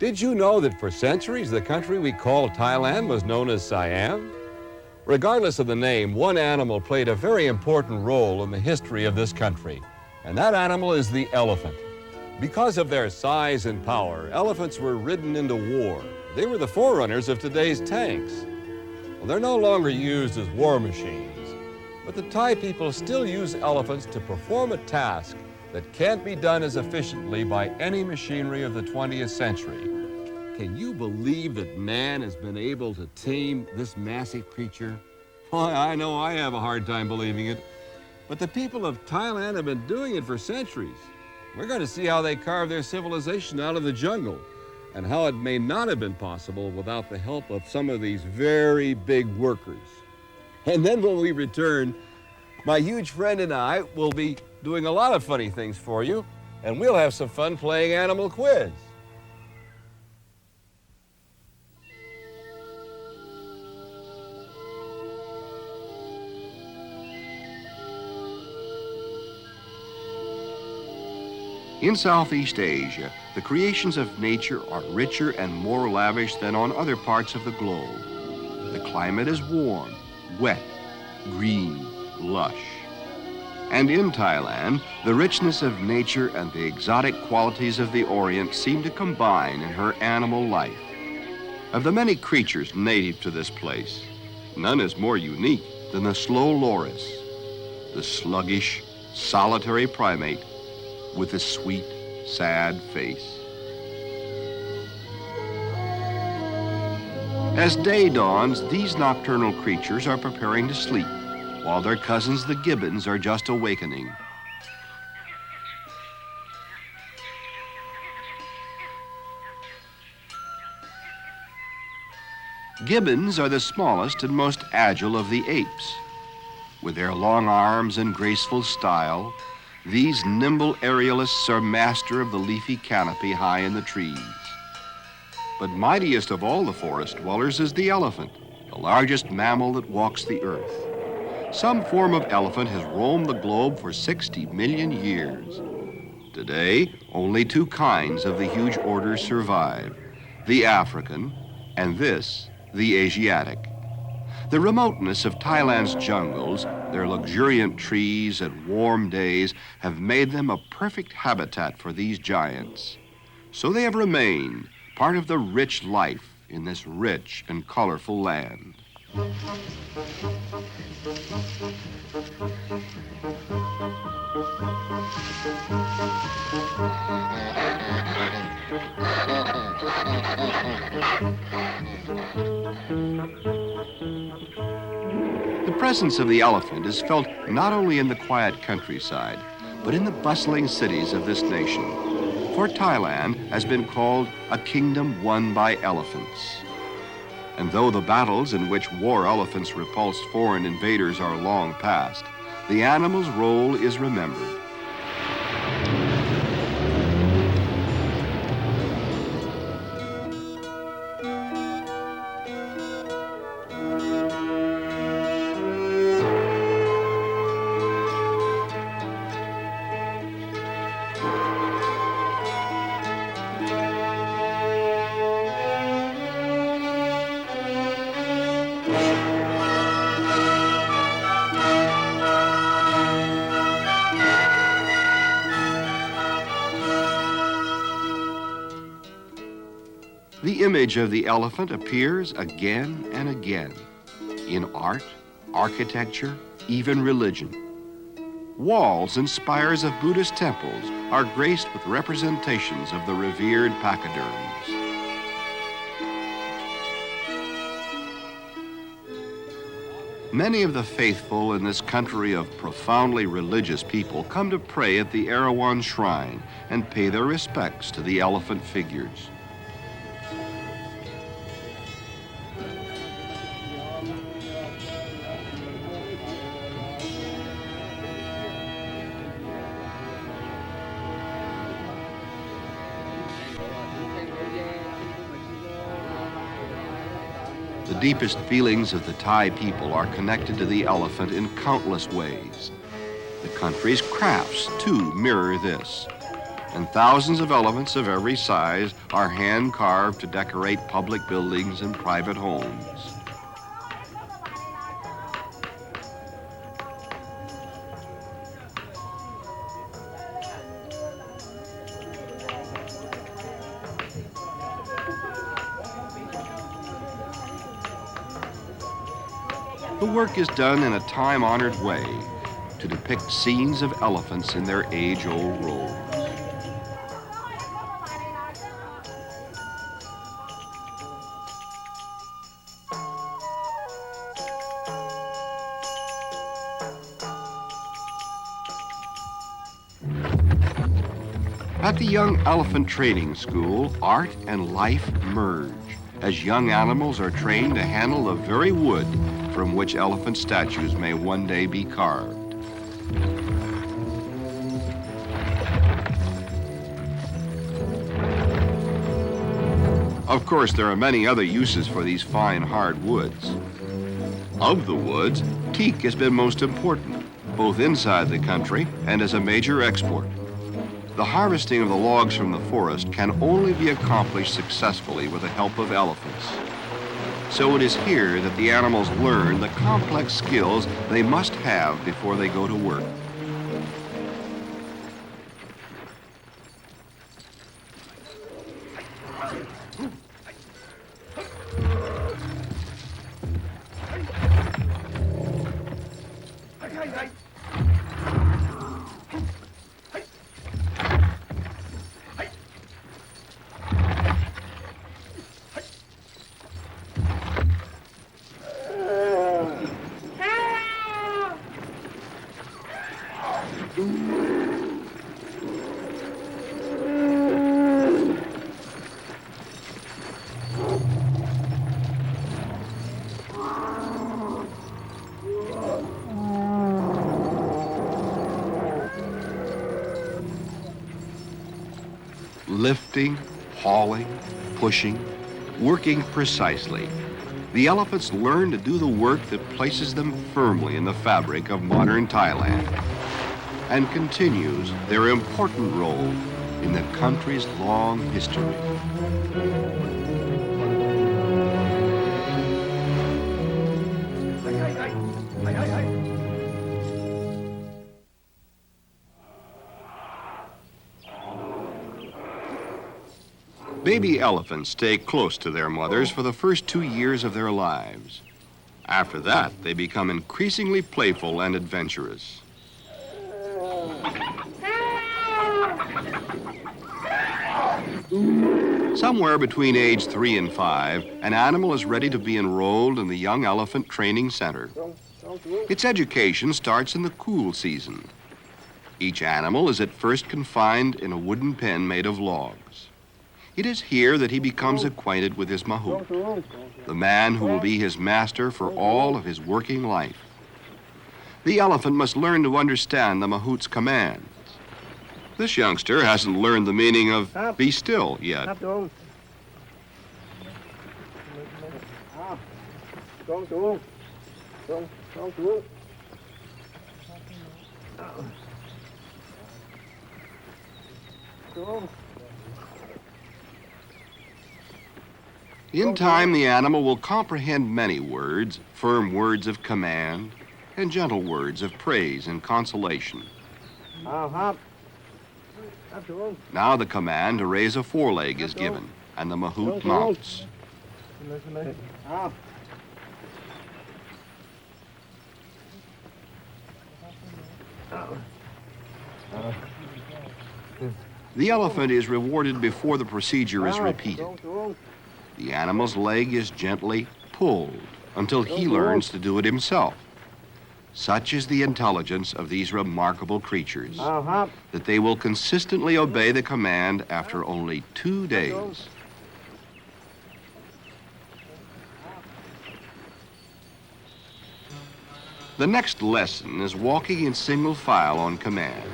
Did you know that for centuries the country we call Thailand was known as Siam? Regardless of the name, one animal played a very important role in the history of this country, and that animal is the elephant. Because of their size and power, elephants were ridden into war. They were the forerunners of today's tanks. Well, they're no longer used as war machines, but the Thai people still use elephants to perform a task that can't be done as efficiently by any machinery of the 20th century. Can you believe that man has been able to tame this massive creature? Why, I know I have a hard time believing it, but the people of Thailand have been doing it for centuries. We're going to see how they carve their civilization out of the jungle and how it may not have been possible without the help of some of these very big workers. And then when we return, my huge friend and I will be doing a lot of funny things for you, and we'll have some fun playing Animal Quiz. In Southeast Asia, the creations of nature are richer and more lavish than on other parts of the globe. The climate is warm, wet, green, lush. And in Thailand, the richness of nature and the exotic qualities of the Orient seem to combine in her animal life. Of the many creatures native to this place, none is more unique than the slow loris, the sluggish, solitary primate with a sweet, sad face. As day dawns, these nocturnal creatures are preparing to sleep, while their cousins, the gibbons, are just awakening. Gibbons are the smallest and most agile of the apes. With their long arms and graceful style, these nimble aerialists are master of the leafy canopy high in the trees. But mightiest of all the forest dwellers is the elephant, the largest mammal that walks the earth. Some form of elephant has roamed the globe for 60 million years. Today, only two kinds of the huge order survive, the African and this, the Asiatic. The remoteness of Thailand's jungles, their luxuriant trees and warm days have made them a perfect habitat for these giants. So they have remained part of the rich life in this rich and colorful land. The presence of the elephant is felt not only in the quiet countryside, but in the bustling cities of this nation. For Thailand has been called a kingdom won by elephants. And though the battles in which war elephants repulsed foreign invaders are long past, the animal's role is remembered. The image of the elephant appears again and again in art, architecture, even religion. Walls and spires of Buddhist temples are graced with representations of the revered pachyderms. Many of the faithful in this country of profoundly religious people come to pray at the Erawan Shrine and pay their respects to the elephant figures. The deepest feelings of the Thai people are connected to the elephant in countless ways. The country's crafts, too, mirror this. and thousands of elephants of every size are hand-carved to decorate public buildings and private homes. The work is done in a time-honored way to depict scenes of elephants in their age-old roles. At the Young Elephant Training School, art and life merge as young animals are trained to handle the very wood from which elephant statues may one day be carved. Of course, there are many other uses for these fine hard woods. Of the woods, teak has been most important, both inside the country and as a major export. The harvesting of the logs from the forest can only be accomplished successfully with the help of elephants. So it is here that the animals learn the complex skills they must have before they go to work. Lifting, hauling, pushing, working precisely. The elephants learn to do the work that places them firmly in the fabric of modern Thailand and continues their important role in the country's long history. Baby elephants stay close to their mothers for the first 2 years of their lives. After that, they become increasingly playful and adventurous. Somewhere between age 3 and 5, an animal is ready to be enrolled in the Young Elephant Training Center. Its education starts in the cool season. Each animal is at first confined in a wooden pen made of logs. It is here that he becomes acquainted with his mahout, the man who will be his master for all of his working life. The elephant must learn to understand the mahout's commands. This youngster hasn't learned the meaning of be still yet. In time, the animal will comprehend many words, firm words of command, and gentle words of praise and consolation. Now the command to raise a foreleg is given, and the mahout mounts. The elephant is rewarded before the procedure is repeated. The animal's leg is gently pulled until he learns to do it himself. Such is the intelligence of these remarkable creatures that they will consistently obey the command after only 2 days. The next lesson is walking in single file on command.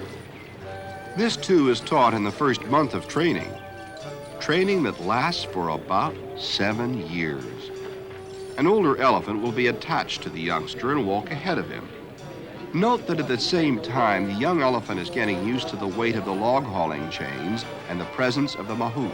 This too is taught in the first month of training that lasts for about 7 years. An older elephant will be attached to the youngster and walk ahead of him. Note that at the same time, the young elephant is getting used to the weight of the log hauling chains and the presence of the mahout.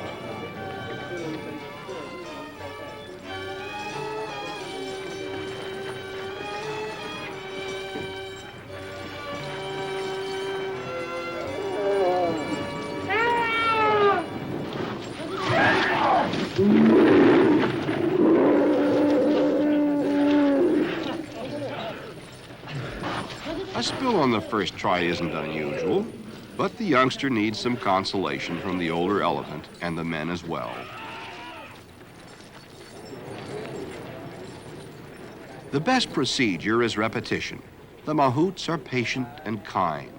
A spill on the first try isn't unusual, but the youngster needs some consolation from the older elephant and the men as well. The best procedure is repetition. The mahouts are patient and kind,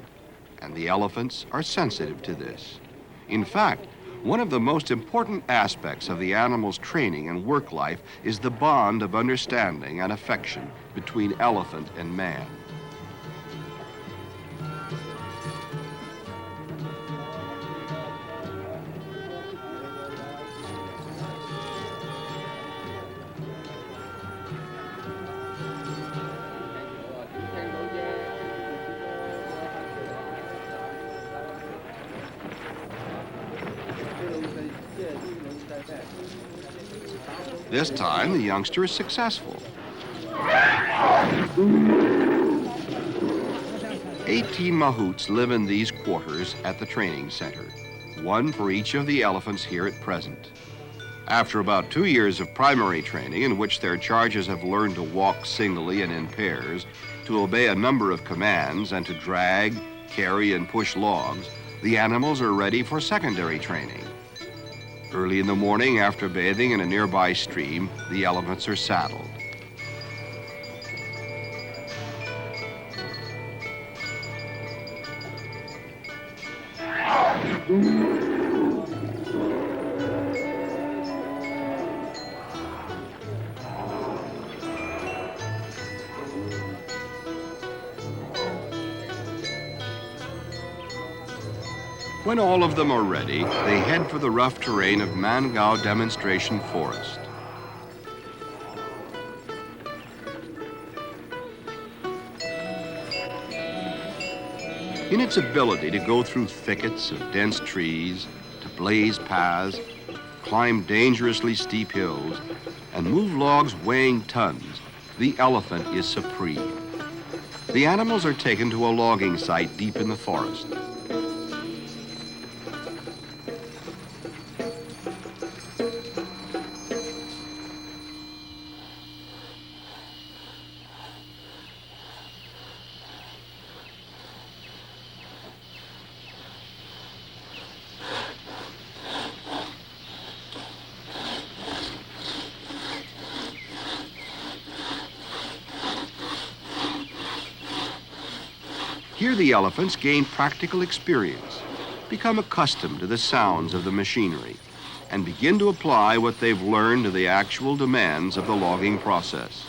and the elephants are sensitive to this. In fact, one of the most important aspects of the animal's training and work life is the bond of understanding and affection between elephant and man. This time, the youngster is successful. 18 mahouts live in these quarters at the training center, one for each of the elephants here at present. After about 2 years of primary training, in which their charges have learned to walk singly and in pairs, to obey a number of commands, and to drag, carry, and push logs, the animals are ready for secondary training. Early in the morning, after bathing in a nearby stream, the elephants are saddled. When all of them are ready, they head for the rough terrain of Mangao Demonstration Forest. In its ability to go through thickets of dense trees, to blaze paths, climb dangerously steep hills, and move logs weighing tons, the elephant is supreme. The animals are taken to a logging site deep in the forest. Here the elephants gain practical experience, become accustomed to the sounds of the machinery, and begin to apply what they've learned to the actual demands of the logging process.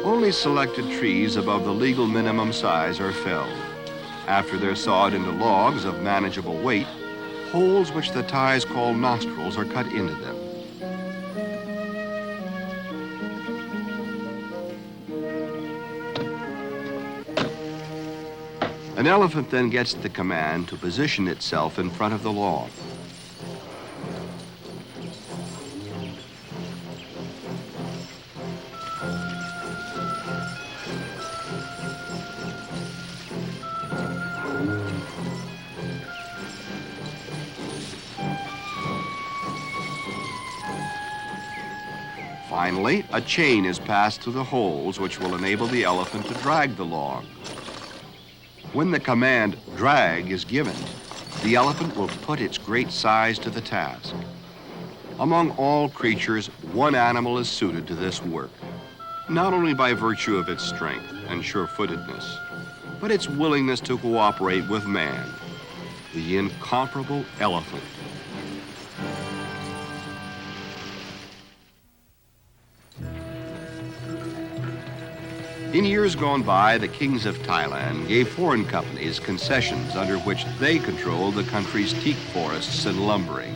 Only selected trees above the legal minimum size are felled. After they're sawed into logs of manageable weight, holes which the Thais call nostrils are cut into them. An elephant then gets the command to position itself in front of the log. Finally, a chain is passed through the holes which will enable the elephant to drag the log. When the command drag is given, the elephant will put its great size to the task. Among all creatures, one animal is suited to this work, not only by virtue of its strength and sure-footedness, but its willingness to cooperate with man, the incomparable elephant. In years gone by, the kings of Thailand gave foreign companies concessions under which they controlled the country's teak forests and lumbering.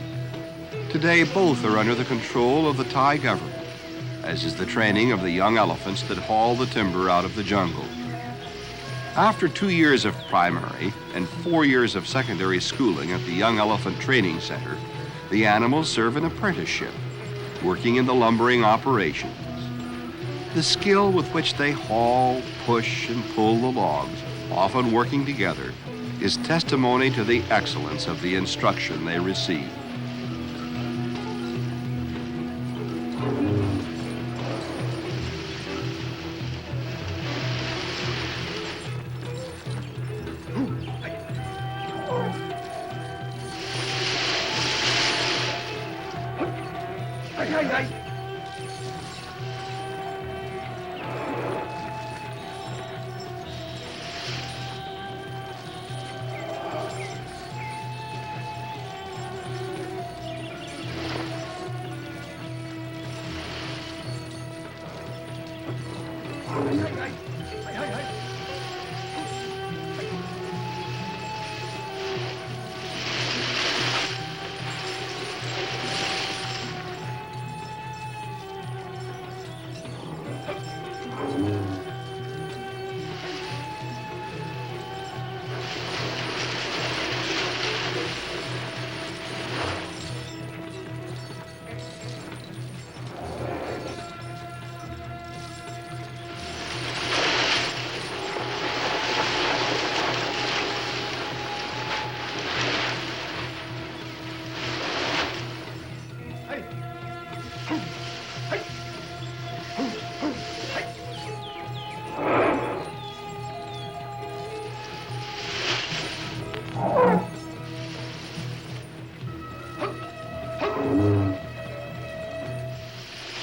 Today, both are under the control of the Thai government, as is the training of the young elephants that haul the timber out of the jungle. After 2 years of primary and 4 years of secondary schooling at the Young Elephant Training Center, the animals serve an apprenticeship, working in the lumbering operations. The skill with which they haul, push, and pull the logs, often working together, is testimony to the excellence of the instruction they receive.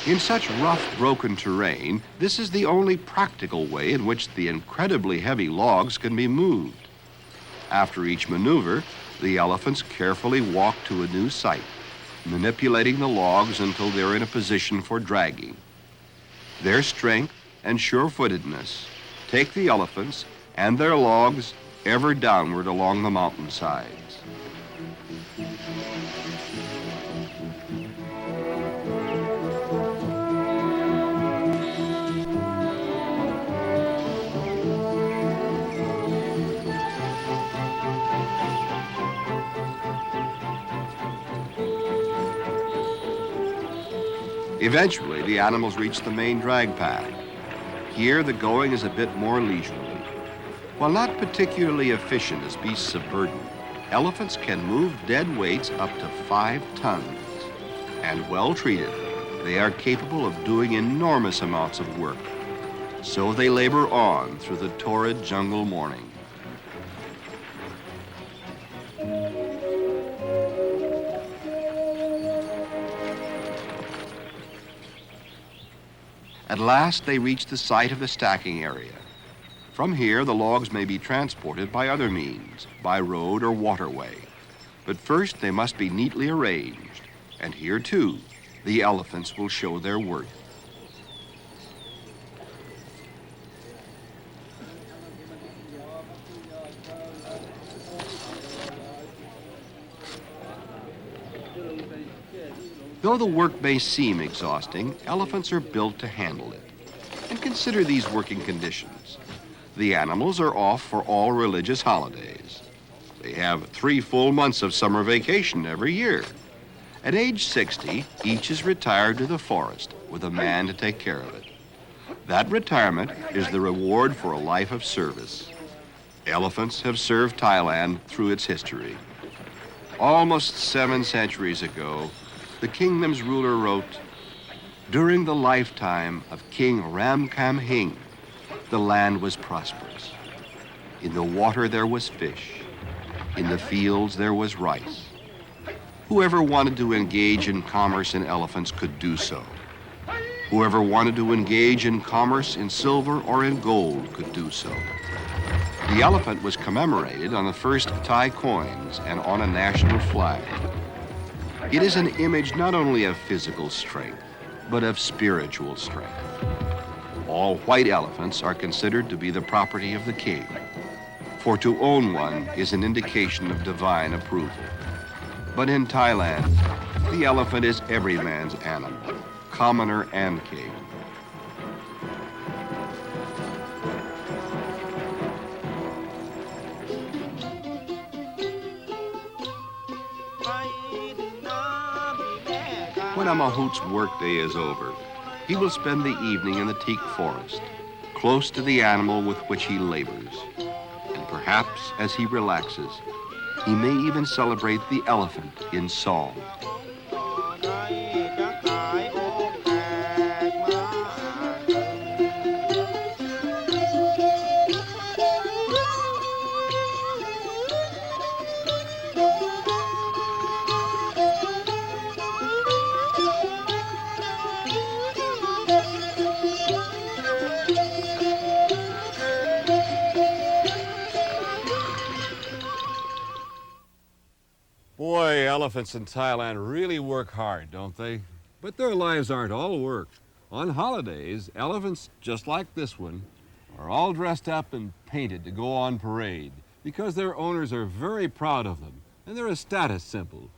In such rough, broken terrain, this is the only practical way in which the incredibly heavy logs can be moved. After each maneuver, the elephants carefully walk to a new site, manipulating the logs until they're in a position for dragging. Their strength and sure-footedness take the elephants and their logs ever downward along the mountainsides. Eventually, the animals reach the main drag path. Here, the going is a bit more leisurely. While not particularly efficient as beasts of burden, elephants can move dead weights up to 5 tons. And well treated, they are capable of doing enormous amounts of work. So they labor on through the torrid jungle morning. At last, they reach the site of the stacking area. From here, the logs may be transported by other means, by road or waterway. But first, they must be neatly arranged. And here, too, the elephants will show their worth. Though the work may seem exhausting, elephants are built to handle it. And consider these working conditions. The animals are off for all religious holidays. They have 3 full months of summer vacation every year. At age 60, each is retired to the forest with a man to take care of it. That retirement is the reward for a life of service. Elephants have served Thailand through its history. Almost 7 centuries ago, the kingdom's ruler wrote, "During the lifetime of King Ramkhamhaeng, the land was prosperous. In the water there was fish. In the fields there was rice. Whoever wanted to engage in commerce in elephants could do so. Whoever wanted to engage in commerce in silver or in gold could do so. The elephant was commemorated on the first Thai coins and on a national flag. It is an image not only of physical strength, but of spiritual strength. All white elephants are considered to be the property of the king, for to own one is an indication of divine approval. But in Thailand, the elephant is every man's animal, commoner and king. When a mahout's workday is over, he will spend the evening in the teak forest, close to the animal with which he labors. And perhaps as he relaxes, he may even celebrate the elephant in song. Boy, elephants in Thailand really work hard, don't they? But their lives aren't all work. On holidays, elephants, just like this one, are all dressed up and painted to go on parade because their owners are very proud of them, and they're a status symbol.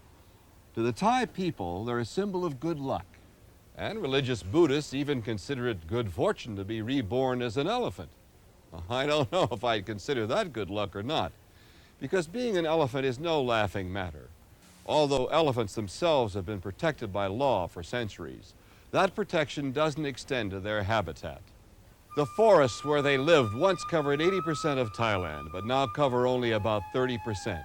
To the Thai people, they're a symbol of good luck. And religious Buddhists even consider it good fortune to be reborn as an elephant. I don't know if I'd consider that good luck or not, because being an elephant is no laughing matter. Although elephants themselves have been protected by law for centuries, that protection doesn't extend to their habitat. The forests where they lived once covered 80% of Thailand, but now cover only about 30%.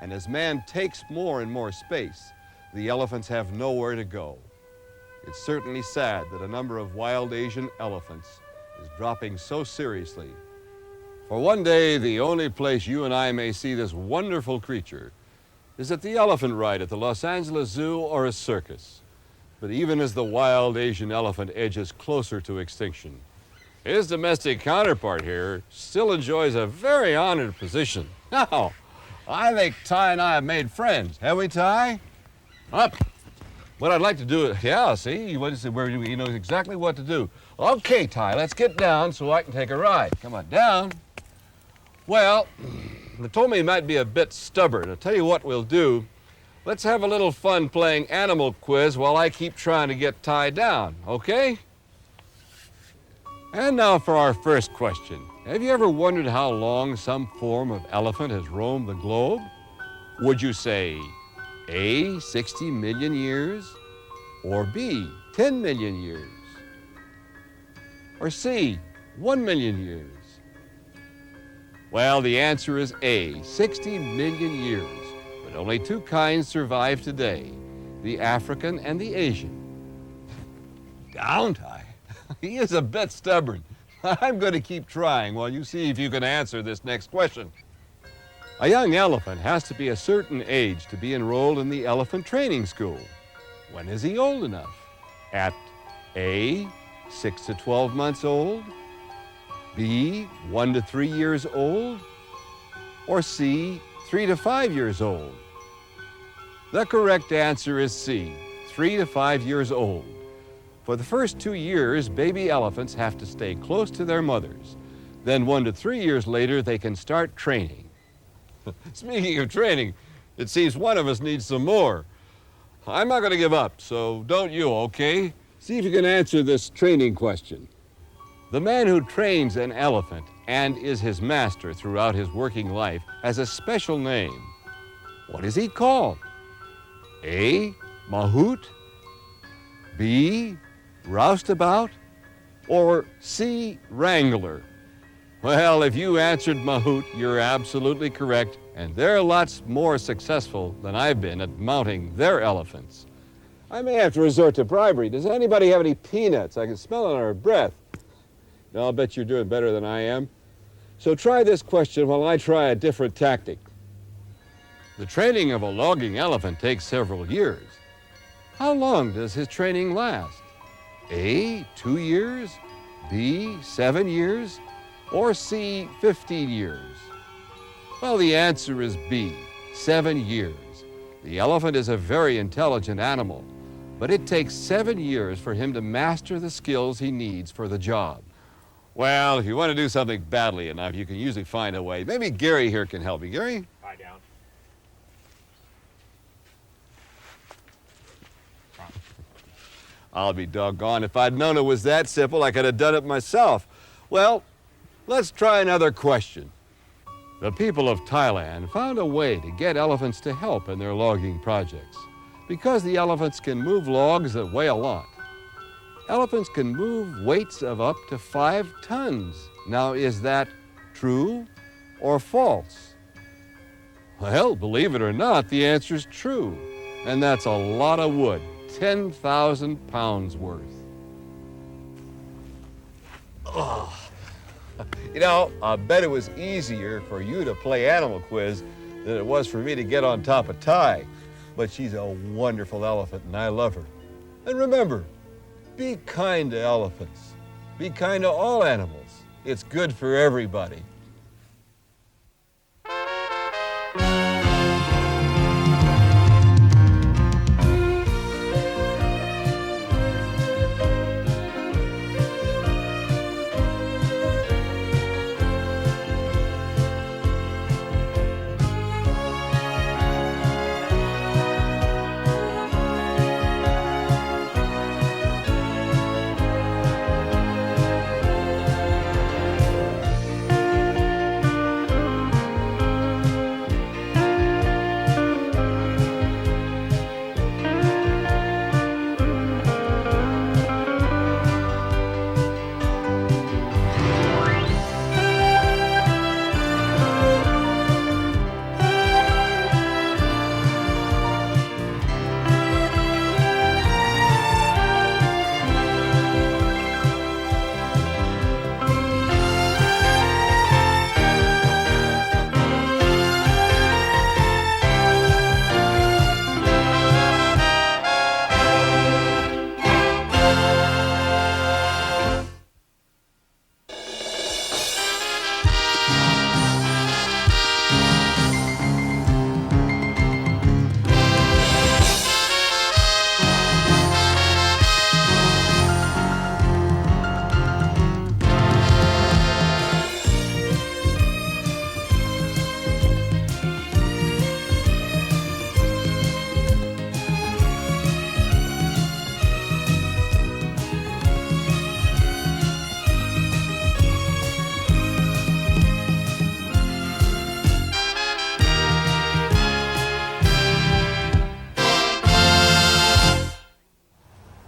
And as man takes more and more space, the elephants have nowhere to go. It's certainly sad that a number of wild Asian elephants is dropping so seriously. For one day, the only place you and I may see this wonderful creature is at the elephant ride at the Los Angeles Zoo or a circus. But even as the wild Asian elephant edges closer to extinction, his domestic counterpart here still enjoys a very honored position. Now, I think Ty and I have made friends, have we, Ty? Up. What I'd like to do, yeah, see, what is it, where he knows exactly what to do. Okay, Ty, let's get down so I can take a ride. Come on, down. Well, they told me he might be a bit stubborn. I'll tell you what we'll do. Let's have a little fun playing animal quiz while I keep trying to get Ty down, okay? And now for our first question. Have you ever wondered how long some form of elephant has roamed the globe? Would you say A, 60 million years, or B, 10 million years, or C, 1 million years? Well, the answer is A, 60 million years, but only two kinds survive today, the African and the Asian. Down, Ty. He is a bit stubborn. I'm going to keep trying while you see if you can answer this next question. A young elephant has to be a certain age to be enrolled in the elephant training school. When is he old enough? At A, 6 to 12 months old, B, 1 to 3 years old, or C, 3 to 5 years old? The correct answer is C, 3 to 5 years old. For the first 2 years, baby elephants have to stay close to their mothers. Then 1 to 3 years later, they can start training. Speaking of training, it seems one of us needs some more. I'm not going to give up, so don't you, okay? See if you can answer this training question. The man who trains an elephant and is his master throughout his working life has a special name. What is he called? A, mahout, B, roustabout, or C, wrangler? Well, if you answered mahout, you're absolutely correct, and they're lots more successful than I've been at mounting their elephants. I may have to resort to bribery. Does anybody have any peanuts? I can smell it on our breath. No, I'll bet you're doing better than I am. So try this question while I try a different tactic. The training of a logging elephant takes several years. How long does his training last? A, 2 years, B, 7 years, or C, 15 years? Well, the answer is B, 7 years. The elephant is a very intelligent animal, but it takes 7 years for him to master the skills he needs for the job. Well, if you want to do something badly enough, you can usually find a way. Maybe Gary here can help you. Gary? Lie down. I'll be doggone. If I'd known it was that simple, I could have done it myself. Well, let's try another question. The people of Thailand found a way to get elephants to help in their logging projects. Because the elephants can move logs that weigh a lot. Elephants can move weights of up to 5 tons. Now, is that true or false? Well, believe it or not, the answer's true. And that's a lot of wood, 10,000 pounds worth. Oh. You know, I bet it was easier for you to play Animal Quiz than it was for me to get on top of Ty. But she's a wonderful elephant, and I love her. And remember, be kind to elephants. Be kind to all animals. It's good for everybody.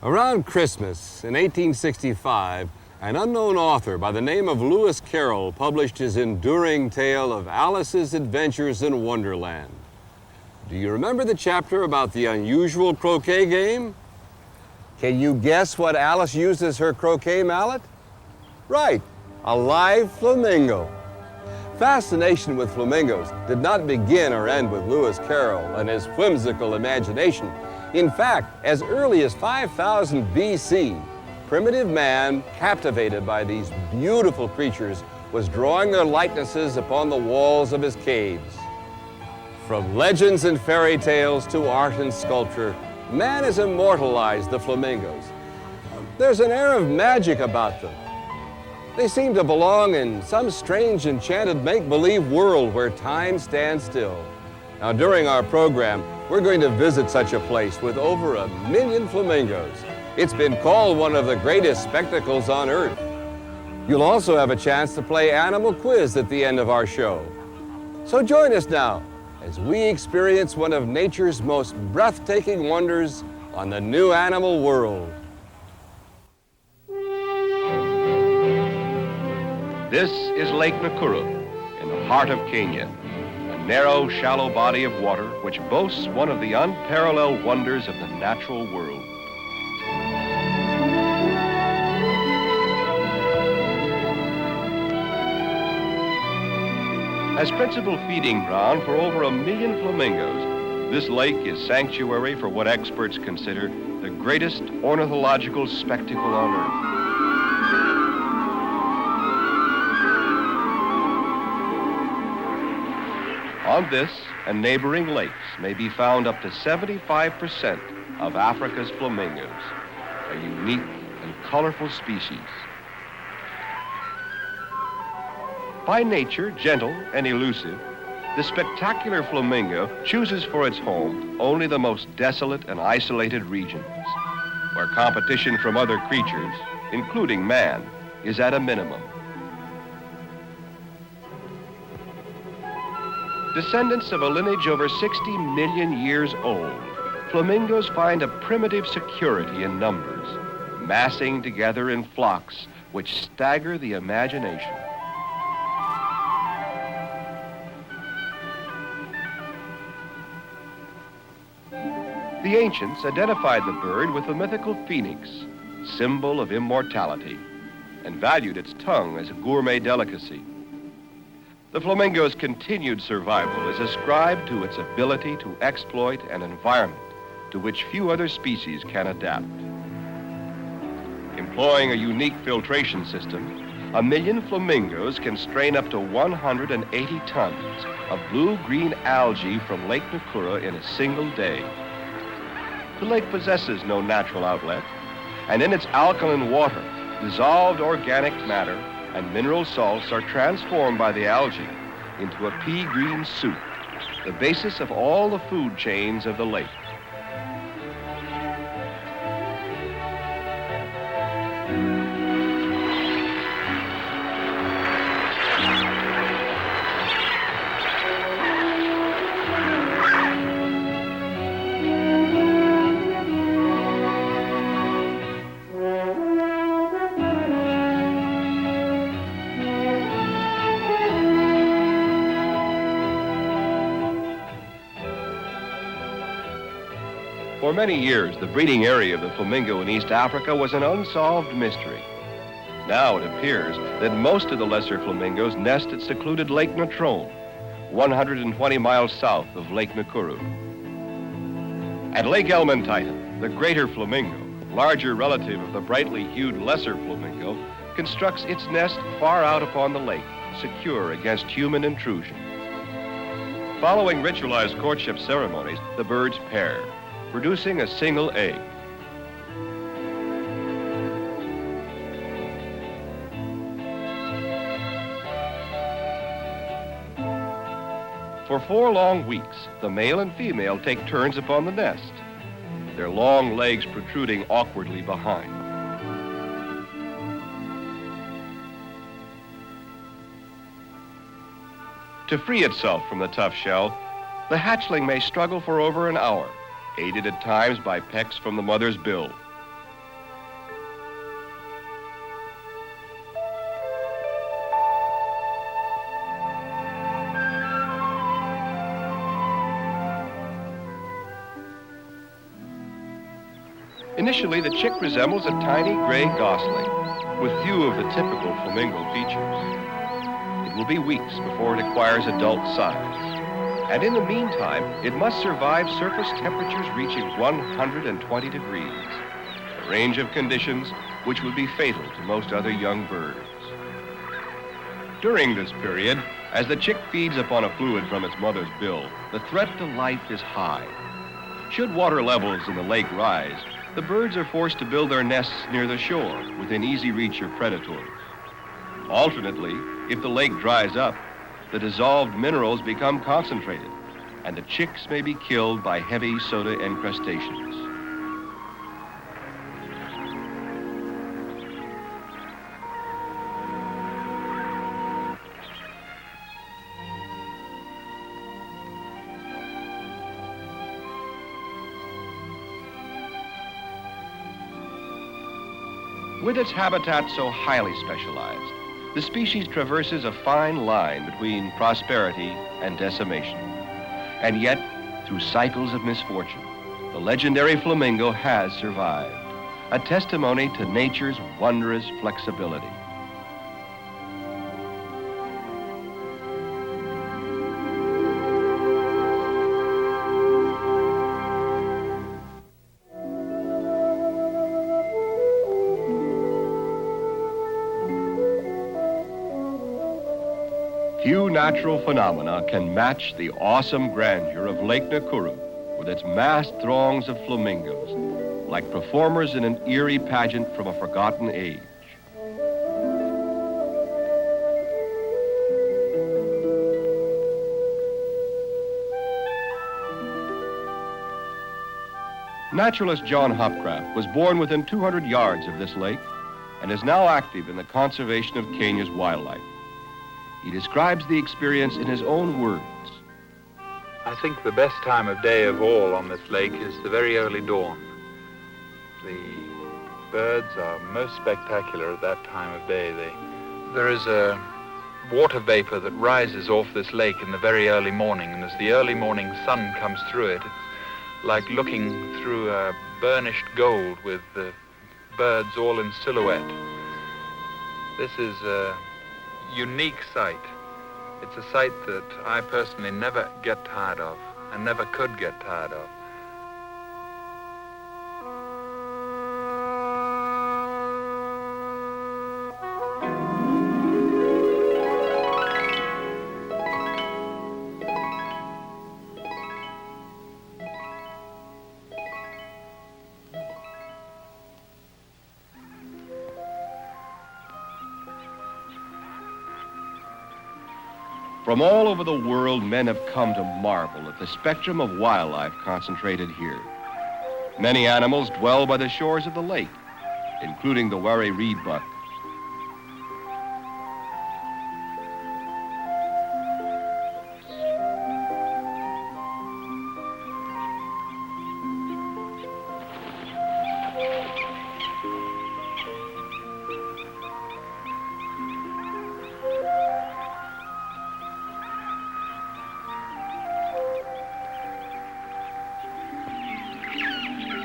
Around Christmas in 1865, an unknown author by the name of Lewis Carroll published his enduring tale of Alice's Adventures in Wonderland. Do you remember the chapter about the unusual croquet game? Can you guess what Alice used as her croquet mallet? Right, a live flamingo. Fascination with flamingos did not begin or end with Lewis Carroll and his whimsical imagination. In fact, as early as 5000 BC, primitive man, captivated by these beautiful creatures, was drawing their likenesses upon the walls of his caves. From legends and fairy tales to art and sculpture, man has immortalized the flamingos. There's an air of magic about them. They seem to belong in some strange enchanted make-believe world where time stands still. Now, during our program, we're going to visit such a place with over 1 million flamingos. It's been called one of the greatest spectacles on Earth. You'll also have a chance to play Animal Quiz at the end of our show. So join us now as we experience one of nature's most breathtaking wonders on the new animal world. This is Lake Nakuru in the heart of Kenya, a narrow, shallow body of water which boasts one of the unparalleled wonders of the natural world. As principal feeding ground for over 1 million flamingos, this lake is sanctuary for what experts consider the greatest ornithological spectacle on Earth. On this and neighboring lakes may be found up to 75% of Africa's flamingos, a unique and colorful species. By nature gentle and elusive, the spectacular flamingo chooses for its home only the most desolate and isolated regions, where competition from other creatures, including man, is at a minimum. Descendants of a lineage over 60 million years old, flamingos find a primitive security in numbers, massing together in flocks which stagger the imagination. The ancients identified the bird with the mythical phoenix, symbol of immortality, and valued its tongue as a gourmet delicacy. The flamingo's continued survival is ascribed to its ability to exploit an environment to which few other species can adapt. Employing a unique filtration system, 1 million flamingos can strain up to 180 tons of blue-green algae from Lake Nakuru in a single day. The lake possesses no natural outlet, and in its alkaline water, dissolved organic matter and mineral salts are transformed by the algae into a pea green soup, the basis of all the food chains of the lake. For many years, the breeding area of the flamingo in East Africa was an unsolved mystery. Now it appears that most of the lesser flamingos nest at secluded Lake Natron, 120 miles south of Lake Nakuru. At Lake Elementaita, the greater flamingo, larger relative of the brightly hued lesser flamingo, constructs its nest far out upon the lake, secure against human intrusion. Following ritualized courtship ceremonies, the birds pair, producing a single egg. For 4 long weeks, the male and female take turns upon the nest, their long legs protruding awkwardly behind. To free itself from the tough shell, the hatchling may struggle for over an hour, aided at times by pecks from the mother's bill. Initially, the chick resembles a tiny gray gosling with few of the typical flamingo features. It will be weeks before it acquires adult size. And in the meantime, it must survive surface temperatures reaching 120 degrees, a range of conditions which would be fatal to most other young birds. During this period, as the chick feeds upon a fluid from its mother's bill, the threat to life is high. Should water levels in the lake rise, the birds are forced to build their nests near the shore, within easy reach of predators. Alternately, if the lake dries up, the dissolved minerals become concentrated, and the chicks may be killed by heavy soda encrustations. With its habitat so highly specialized, the species traverses a fine line between prosperity and decimation. And yet, through cycles of misfortune, the legendary flamingo has survived, a testimony to nature's wondrous flexibility. Few natural phenomena can match the awesome grandeur of Lake Nakuru with its massed throngs of flamingos, like performers in an eerie pageant from a forgotten age. Naturalist John Hopcraft was born within 200 yards of this lake and is now active in the conservation of Kenya's wildlife. He describes the experience in his own words. I think the best time of day of all on this lake is the very early dawn. The birds are most spectacular at that time of day. There is a water vapor that rises off this lake in the very early morning, and as the early morning sun comes through it, it's like looking through a burnished gold with the birds all in silhouette. This is a unique sight. It's a sight that I personally never get tired of and never could get tired of. From all over the world, men have come to marvel at the spectrum of wildlife concentrated here. Many animals dwell by the shores of the lake, including the wary reedbuck.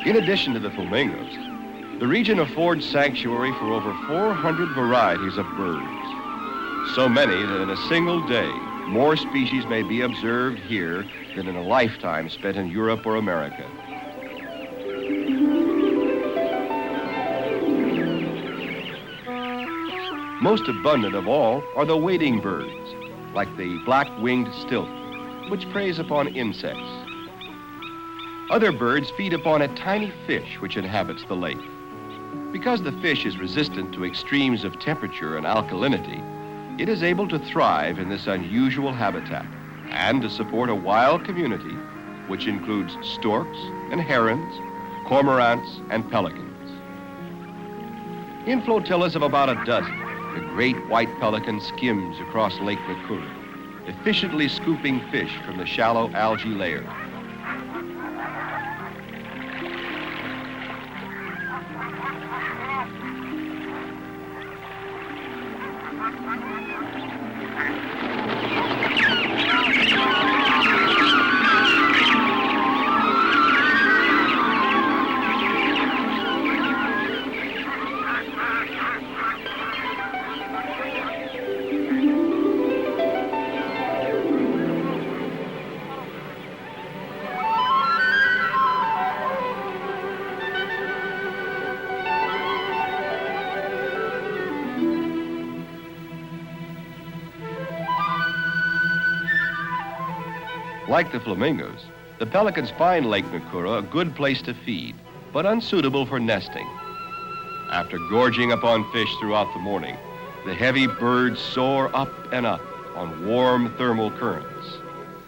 In addition to the flamingos, the region affords sanctuary for over 400 varieties of birds. So many that in a single day, more species may be observed here than in a lifetime spent in Europe or America. Most abundant of all are the wading birds, like the black-winged stilt, which preys upon insects. Other birds feed upon a tiny fish which inhabits the lake. Because the fish is resistant to extremes of temperature and alkalinity, it is able to thrive in this unusual habitat and to support a wild community which includes storks and herons, cormorants, and pelicans. In flotillas of about a dozen, the great white pelican skims across Lake Nakuru, efficiently scooping fish from the shallow algae layer. Like the flamingos, the pelicans find Lake Nakuru a good place to feed, but unsuitable for nesting. After gorging upon fish throughout the morning, the heavy birds soar up and up on warm thermal currents,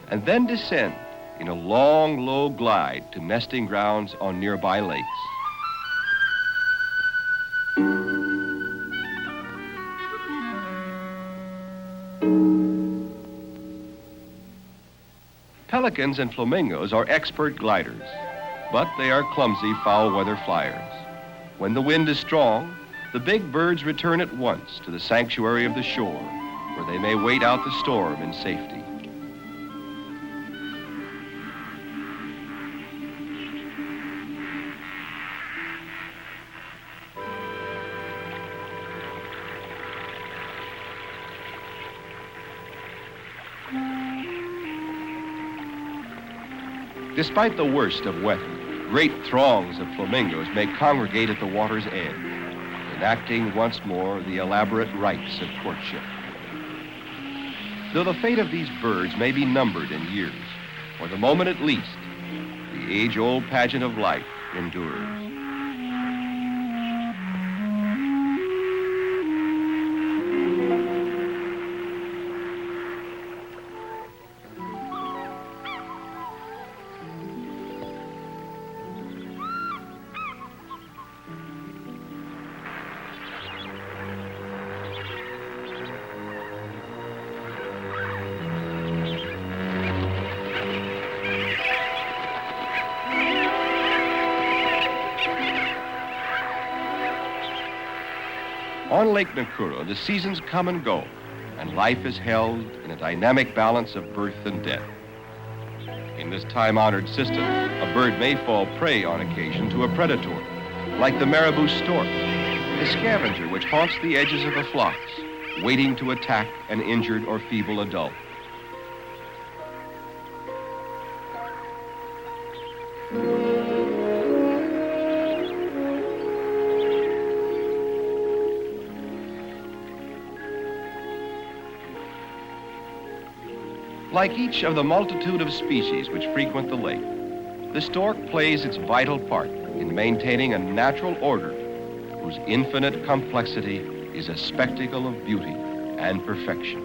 and then descend in a long, low glide to nesting grounds on nearby lakes. Pelicans and flamingos are expert gliders, but they are clumsy foul-weather flyers. When the wind is strong, the big birds return at once to the sanctuary of the shore, where they may wait out the storm in safety. Despite the worst of weather, great throngs of flamingos may congregate at the water's edge, enacting once more the elaborate rites of courtship. Though the fate of these birds may be numbered in years, for the moment at least, the age-old pageant of life endures. On Lake Nakuru, the seasons come and go, and life is held in a dynamic balance of birth and death. In this time-honored system, a bird may fall prey on occasion to a predator, like the marabou stork, a scavenger which haunts the edges of the flocks, waiting to attack an injured or feeble adult. Like each of the multitude of species which frequent the lake, the stork plays its vital part in maintaining a natural order whose infinite complexity is a spectacle of beauty and perfection.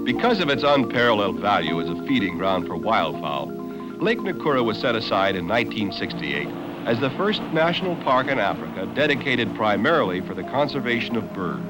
Because of its unparalleled value as a feeding ground for wildfowl, Lake Nakuru was set aside in 1968 as the first national park in Africa dedicated primarily for the conservation of birds.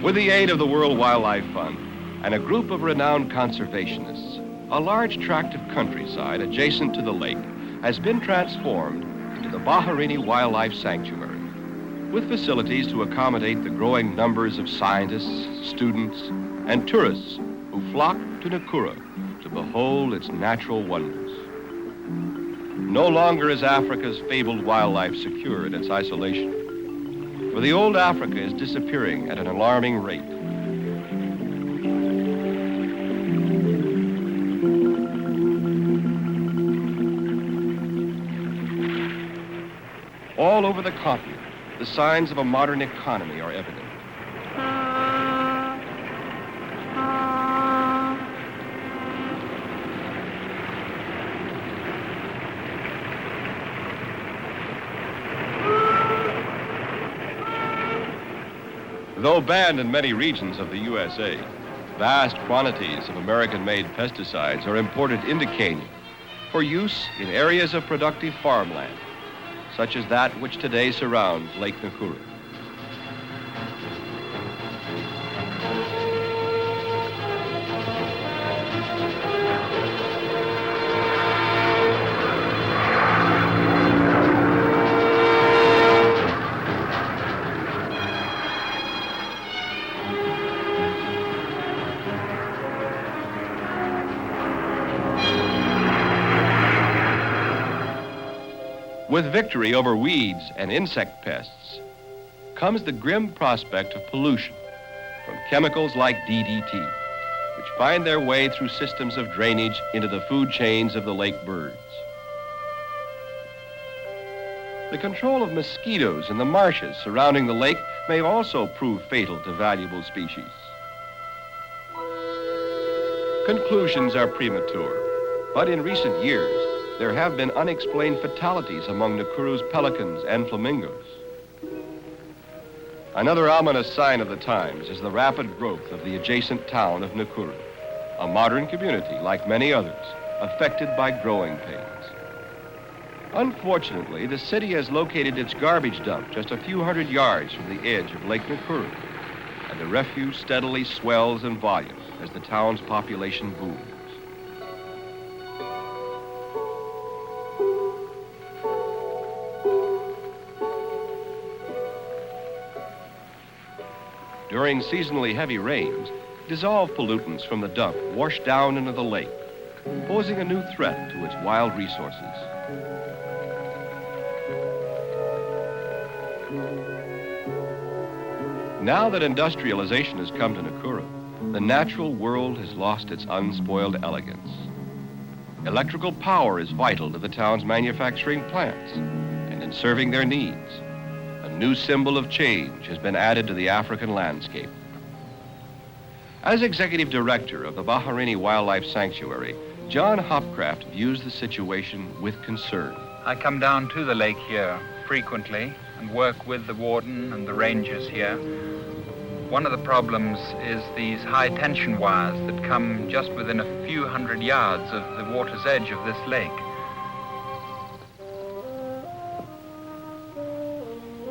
With the aid of the World Wildlife Fund and a group of renowned conservationists, a large tract of countryside adjacent to the lake has been transformed into the Baharini Wildlife Sanctuary, with facilities to accommodate the growing numbers of scientists, students, and tourists who flock to Nakuru to behold its natural wonders. No longer is Africa's fabled wildlife secure in its isolation, for the old Africa is disappearing at an alarming rate. All over the continent, the signs of a modern economy are evident. Though banned in many regions of the USA, vast quantities of American-made pesticides are imported into Kenya for use in areas of productive farmland, such as that which today surrounds Lake Nakuru. With victory over weeds and insect pests comes the grim prospect of pollution from chemicals like DDT, which find their way through systems of drainage into the food chains of the lake birds. The control of mosquitoes in the marshes surrounding the lake may also prove fatal to valuable species. Conclusions are premature, but in recent years, there have been unexplained fatalities among Nakuru's pelicans and flamingos. Another ominous sign of the times is the rapid growth of the adjacent town of Nakuru, a modern community like many others, affected by growing pains. Unfortunately, the city has located its garbage dump just a few hundred yards from the edge of Lake Nakuru, and the refuse steadily swells in volume as the town's population booms. During seasonally heavy rains, dissolved pollutants from the dump wash down into the lake, posing a new threat to its wild resources. Now that industrialization has come to Nakuru, the natural world has lost its unspoiled elegance. Electrical power is vital to the town's manufacturing plants and in serving their needs. A new symbol of change has been added to the African landscape. As executive director of the Baharini Wildlife Sanctuary, John Hopcraft views the situation with concern. I come down to the lake here frequently and work with the warden and the rangers here. One of the problems is these high tension wires that come just within a few hundred yards of the water's edge of this lake.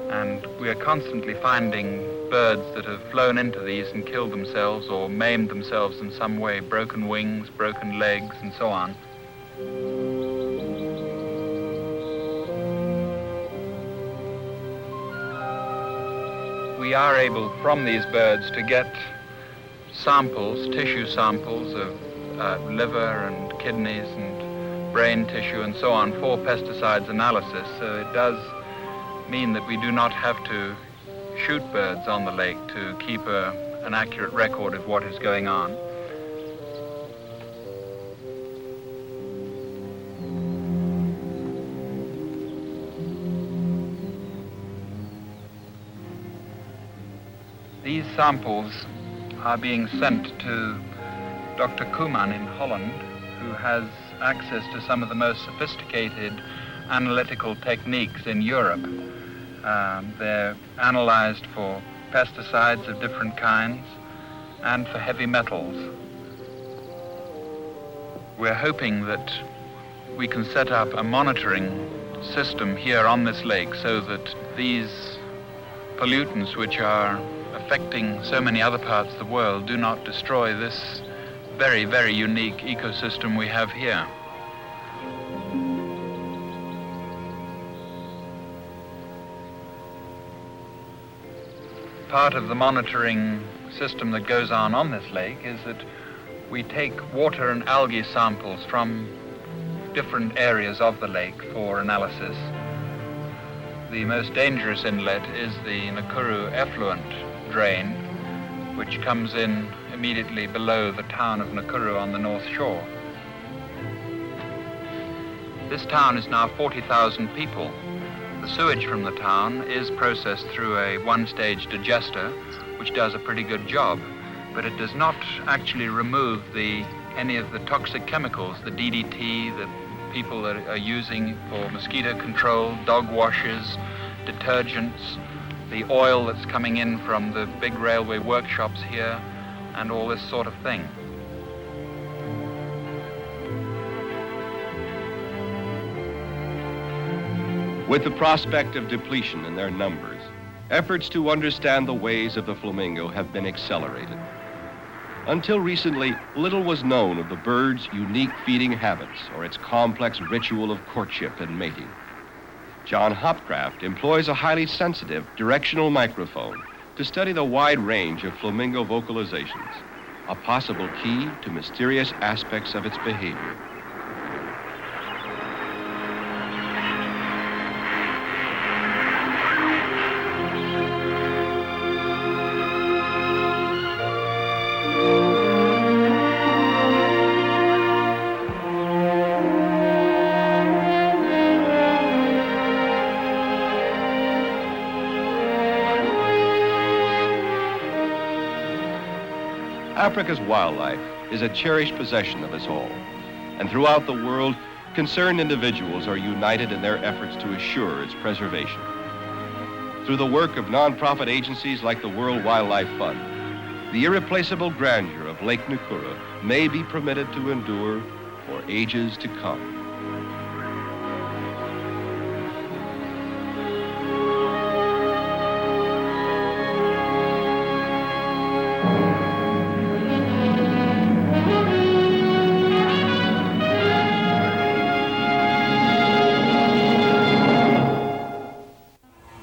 And we are constantly finding birds that have flown into these and killed themselves or maimed themselves in some way, broken wings, broken legs, and so on. We are able, from these birds, to get samples, tissue samples of liver and kidneys and brain tissue and so on for pesticides analysis. So it does mean that we do not have to shoot birds on the lake to keep an accurate record of what is going on. These samples are being sent to Dr. Koeman in Holland, who has access to some of the most sophisticated analytical techniques in Europe. They're analyzed for pesticides of different kinds and for heavy metals. We're hoping that we can set up a monitoring system here on this lake so that these pollutants, which are affecting so many other parts of the world, do not destroy this very, very unique ecosystem we have here. Part of the monitoring system that goes on this lake is that we take water and algae samples from different areas of the lake for analysis. The most dangerous inlet is the Nakuru effluent drain, which comes in immediately below the town of Nakuru on the north shore. This town is now 40,000 people. The sewage from the town is processed through a one-stage digester, which does a pretty good job, but it does not actually remove any of the toxic chemicals, the DDT that people are using for mosquito control, dog washes, detergents, the oil that's coming in from the big railway workshops here, and all this sort of thing. With the prospect of depletion in their numbers, efforts to understand the ways of the flamingo have been accelerated. Until recently, little was known of the bird's unique feeding habits or its complex ritual of courtship and mating. John Hopcraft employs a highly sensitive directional microphone to study the wide range of flamingo vocalizations, a possible key to mysterious aspects of its behavior. Africa's wildlife is a cherished possession of us all, and throughout the world, concerned individuals are united in their efforts to assure its preservation. Through the work of nonprofit agencies like the World Wildlife Fund, the irreplaceable grandeur of Lake Nakuru may be permitted to endure for ages to come.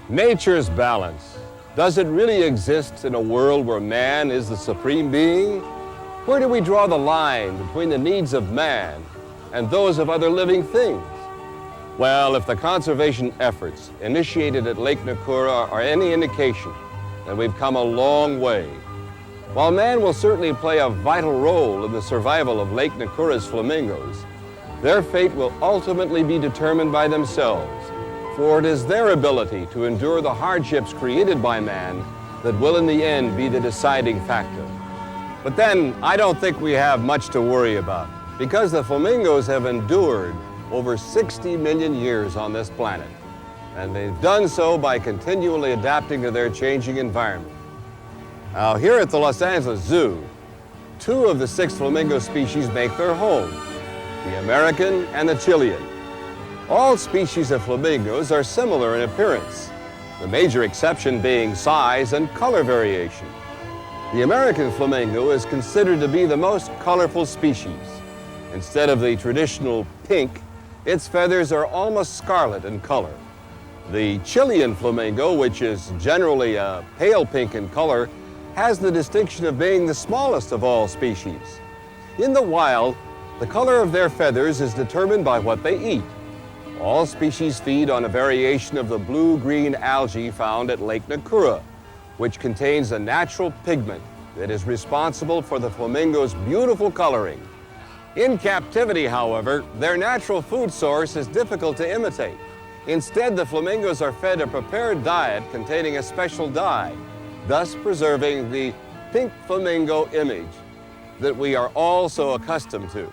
Nature's balance. Does it really exist in a world where man is the supreme being? Where do we draw the line between the needs of man and those of other living things? Well, if the conservation efforts initiated at Lake Nakuru are any indication, that we've come a long way. While man will certainly play a vital role in the survival of Lake Nakura's flamingos, their fate will ultimately be determined by themselves, for it is their ability to endure the hardships created by man that will in the end be the deciding factor. But then, I don't think we have much to worry about, because the flamingos have endured over 60 million years on this planet, and they've done so by continually adapting to their changing environment. Now, here at the Los Angeles Zoo, 2 of the 6 flamingo species make their home, the American and the Chilean. All species of flamingos are similar in appearance, the major exception being size and color variation. The American flamingo is considered to be the most colorful species. Instead of the traditional pink, its feathers are almost scarlet in color. The Chilean flamingo, which is generally a pale pink in color, has the distinction of being the smallest of all species. In the wild, the color of their feathers is determined by what they eat. All species feed on a variation of the blue-green algae found at Lake Nakura, which contains a natural pigment that is responsible for the flamingo's beautiful coloring. In captivity, however, their natural food source is difficult to imitate. Instead, the flamingos are fed a prepared diet containing a special dye, thus preserving the pink flamingo image that we are all so accustomed to.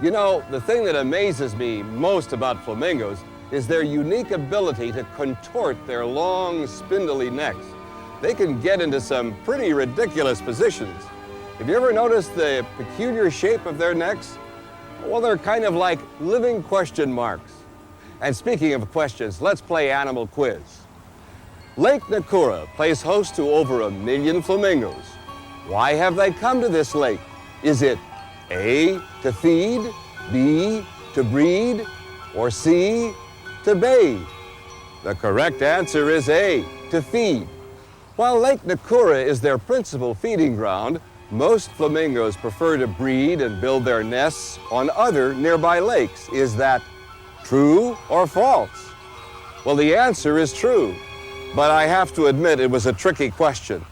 You know, the thing that amazes me most about flamingos is their unique ability to contort their long, spindly necks. They can get into some pretty ridiculous positions. Have you ever noticed the peculiar shape of their necks? Well, they're kind of like living question marks. And speaking of questions, let's play Animal Quiz. Lake Nakura plays host to over 1 million flamingos. Why have they come to this lake? Is it A, to feed, B, to breed, or C, to bathe? The correct answer is A, to feed. While Lake Nakura is their principal feeding ground, most flamingos prefer to breed and build their nests on other nearby lakes. Is that true or false? Well, the answer is true, but I have to admit it was a tricky question.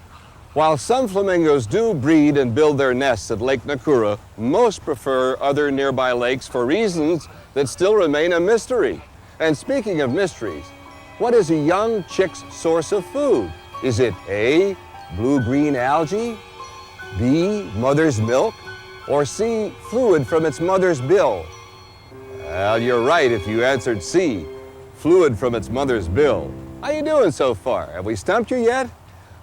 While some flamingos do breed and build their nests at Lake Nakura, most prefer other nearby lakes for reasons that still remain a mystery. And speaking of mysteries, what is a young chick's source of food? Is it A, blue-green algae, B, mother's milk, or C, fluid from its mother's bill? Well, you're right if you answered C, fluid from its mother's bill. How you doing so far? Have we stumped you yet?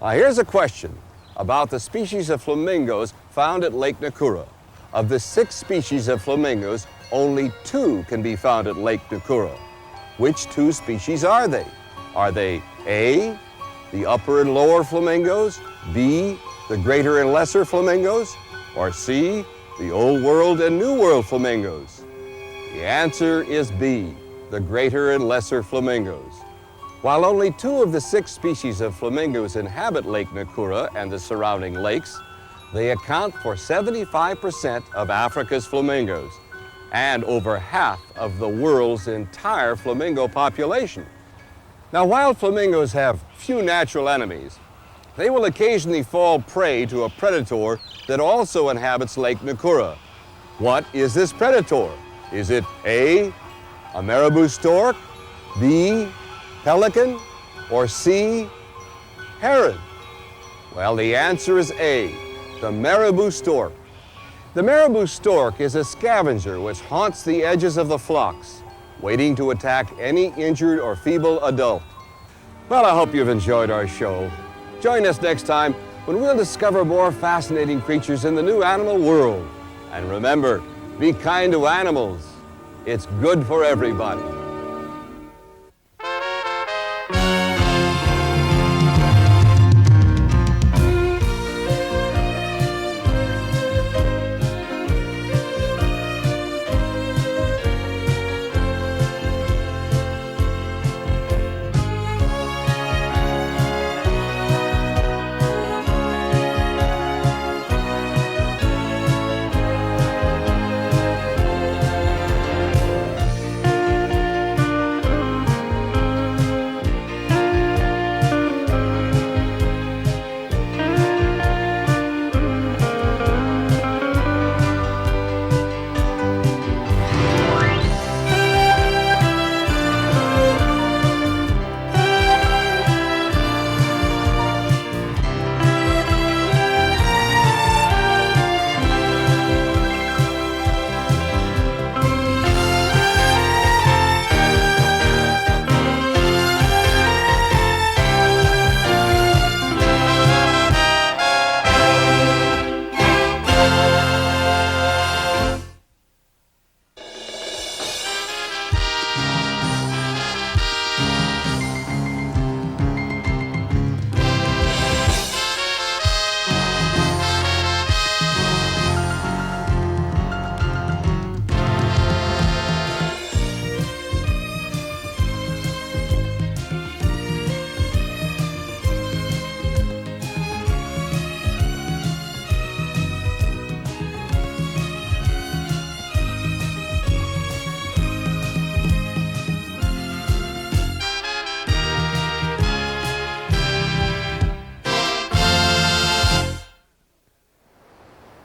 Here's a question about the species of flamingos found at Lake Nakura. Of the 6 species of flamingos, only 2 can be found at Lake Nakura. Which 2 species are they? Are they A, the upper and lower flamingos, B, the greater and lesser flamingos, or C, the Old World and New World flamingos? The answer is B, the greater and lesser flamingos. While only 2 of the 6 species of flamingos inhabit Lake Nakura and the surrounding lakes, they account for 75% of Africa's flamingos and over half of the world's entire flamingo population. Now, wild flamingos have few natural enemies. They will occasionally fall prey to a predator that also inhabits Lake Nakura. What is this predator? Is it A, a marabou stork, B, pelican, or C, heron? Well, the answer is A, the marabou stork. The marabou stork is a scavenger which haunts the edges of the flocks, waiting to attack any injured or feeble adult. Well, I hope you've enjoyed our show. Join us next time when we'll discover more fascinating creatures in the new animal world. And remember, be kind to animals. It's good for everybody.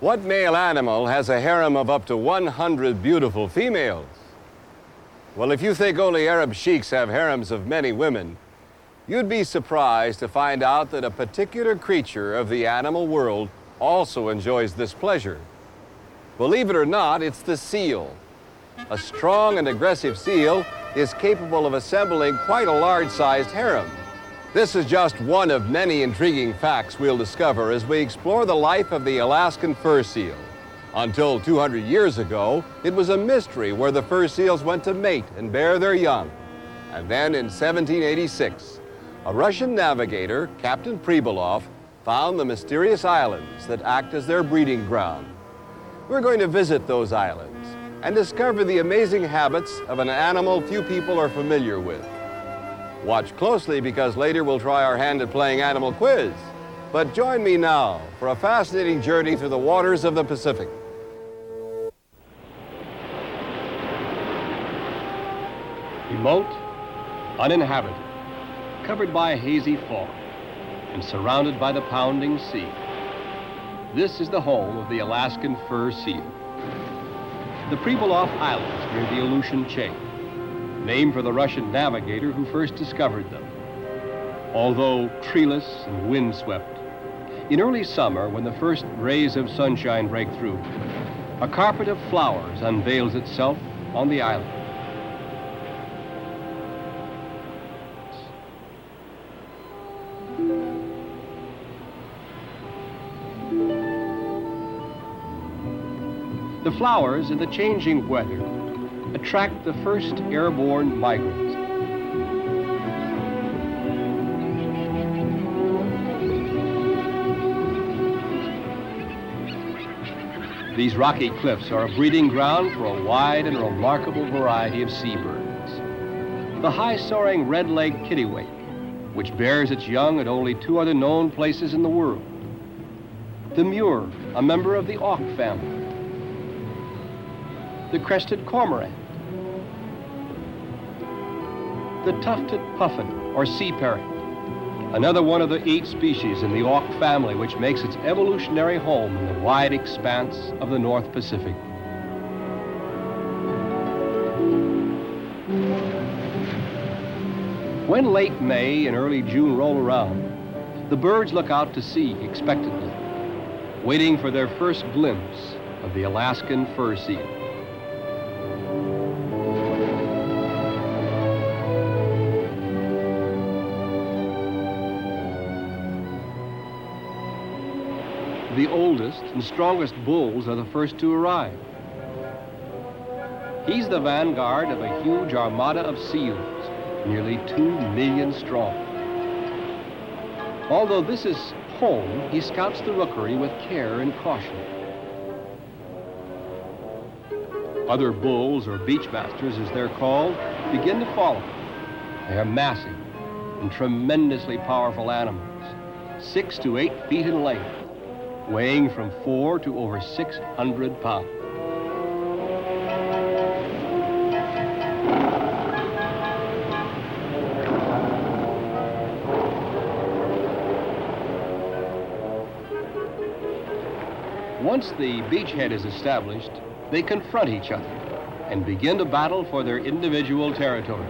What male animal has a harem of up to 100 beautiful females? Well, if you think only Arab sheiks have harems of many women, you'd be surprised to find out that a particular creature of the animal world also enjoys this pleasure. Believe it or not, it's the seal. A strong and aggressive seal is capable of assembling quite a large-sized harem. This is just one of many intriguing facts we'll discover as we explore the life of the Alaskan fur seal. Until 200 years ago, it was a mystery where the fur seals went to mate and bear their young. And then in 1786, a Russian navigator, Captain Pribilov, found the mysterious islands that act as their breeding ground. We're going to visit those islands and discover the amazing habits of an animal few people are familiar with. Watch closely because later we'll try our hand at playing Animal Quiz. But join me now for a fascinating journey through the waters of the Pacific. Remote, uninhabited, covered by a hazy fog, and surrounded by the pounding sea. This is the home of the Alaskan fur seal. The Pribilov Islands near the Aleutian Chain, named for the Russian navigator who first discovered them. Although treeless and windswept, in early summer, when the first rays of sunshine break through, a carpet of flowers unveils itself on the island. The flowers in the changing weather attract the first airborne migrants. These rocky cliffs are a breeding ground for a wide and remarkable variety of seabirds. The high-soaring red-legged kittiwake, which bears its young at only 2 other known places in the world. The murre, a member of the auk family. The crested cormorant. The tufted puffin, or sea parrot, another one of the 8 species in the auk family which makes its evolutionary home in the wide expanse of the North Pacific. When late May and early June roll around, the birds look out to sea expectantly, waiting for their first glimpse of the Alaskan fur seal. The oldest and strongest bulls are the first to arrive. He's the vanguard of a huge armada of seals, nearly 2 million strong. Although this is home, he scouts the rookery with care and caution. Other bulls, or beachmasters as they're called, begin to follow. They are massive and tremendously powerful animals, 6 to 8 feet in length, weighing from 4 to over 600 pounds. Once the beachhead is established, they confront each other and begin to battle for their individual territories.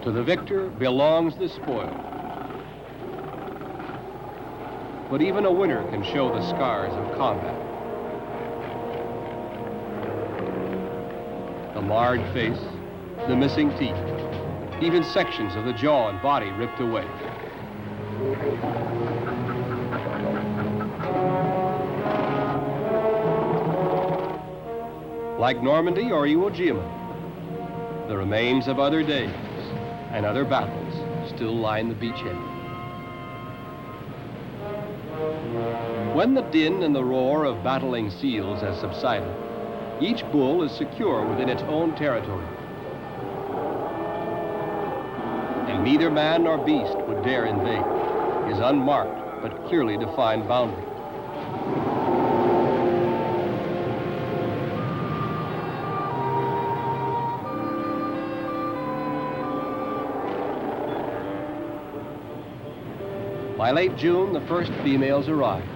To the victor belongs the spoil. But even a winner can show the scars of combat. The marred face, the missing teeth, even sections of the jaw and body ripped away. Like Normandy or Iwo Jima, the remains of other days and other battles still line the beachhead. When the din and the roar of battling seals has subsided, each bull is secure within its own territory. And neither man nor beast would dare invade his unmarked but clearly defined boundary. By late June, the first females arrive.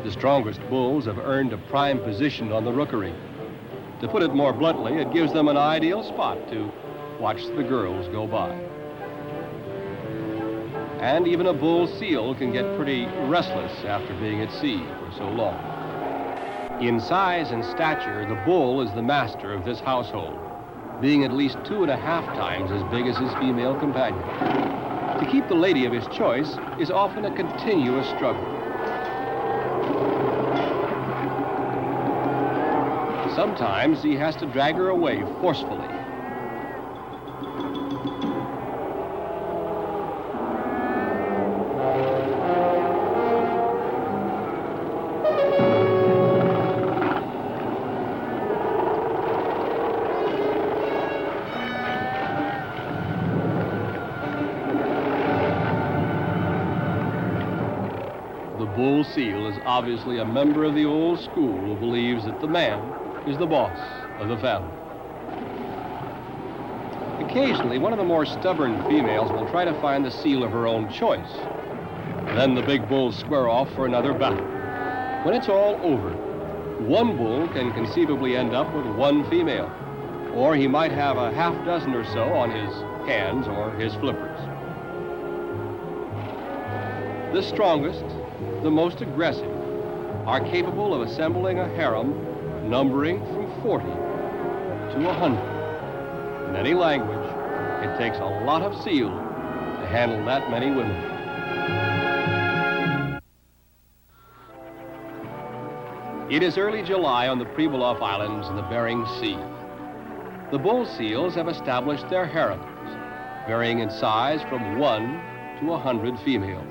The strongest bulls have earned a prime position on the rookery. To put it more bluntly, it gives them an ideal spot to watch the girls go by. And even a bull seal can get pretty restless after being at sea for so long. In size and stature, the bull is the master of this household, being at least 2.5 times as big as his female companion. To keep the lady of his choice is often a continuous struggle. Sometimes he has to drag her away forcefully. The bull seal is obviously a member of the old school who believes that the man is the boss of the family. Occasionally, one of the more stubborn females will try to find the seal of her own choice. Then the big bulls square off for another battle. When it's all over, one bull can conceivably end up with one female, or he might have a half dozen or so on his hands or his flippers. The strongest, the most aggressive, are capable of assembling a harem numbering from 40 to 100. In any language, it takes a lot of seal to handle that many women. It is early July on the Pribilof Islands in the Bering Sea. The bull seals have established their harems, varying in size from 1 to 100 females.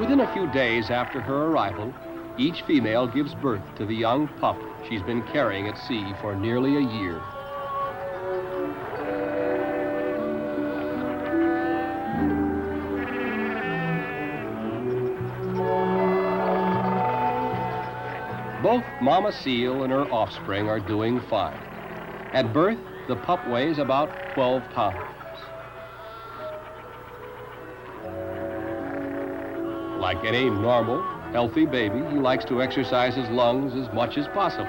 Within a few days after her arrival, each female gives birth to the young pup she's been carrying at sea for nearly a year. Both Mama Seal and her offspring are doing fine. At birth, the pup weighs about 12 pounds. Like any normal, healthy baby, he likes to exercise his lungs as much as possible.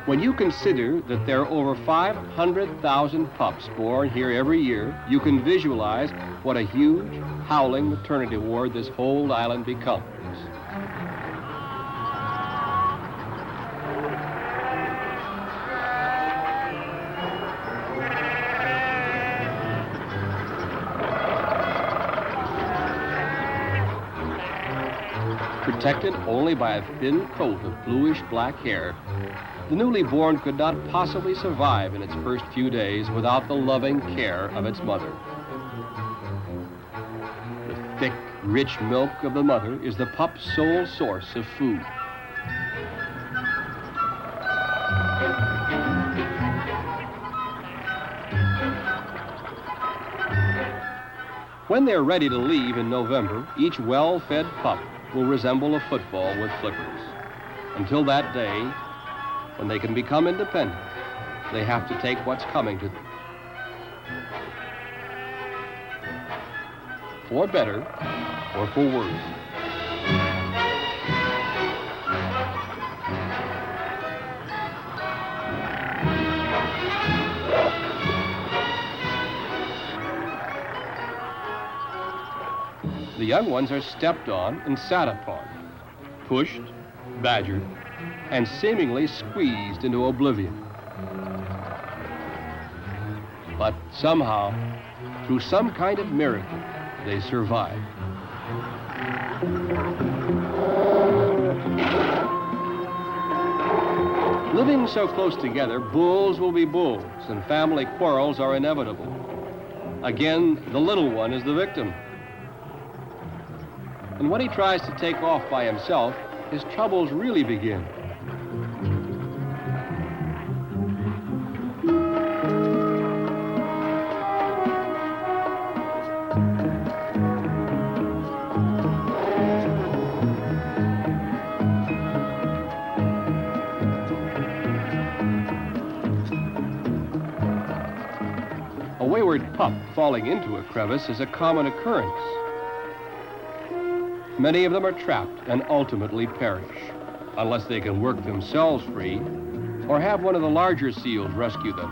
When you consider that there are over 500,000 pups born here every year, you can visualize what a huge, howling maternity ward this whole island becomes. Protected only by a thin coat of bluish-black hair, the newly born could not possibly survive in its first few days without the loving care of its mother. The thick, rich milk of the mother is the pup's sole source of food. When they're ready to leave in November, each well-fed pup will resemble a football with flippers. Until that day, when they can become independent, they have to take what's coming to them. For better or for worse. The young ones are stepped on and sat upon, pushed, badgered, and seemingly squeezed into oblivion. But somehow, through some kind of miracle, they survive. Living so close together, bulls will be bulls, and family quarrels are inevitable. Again, the little one is the victim. And when he tries to take off by himself, his troubles really begin. A wayward pup falling into a crevice is a common occurrence. Many of them are trapped and ultimately perish, unless they can work themselves free or have one of the larger seals rescue them.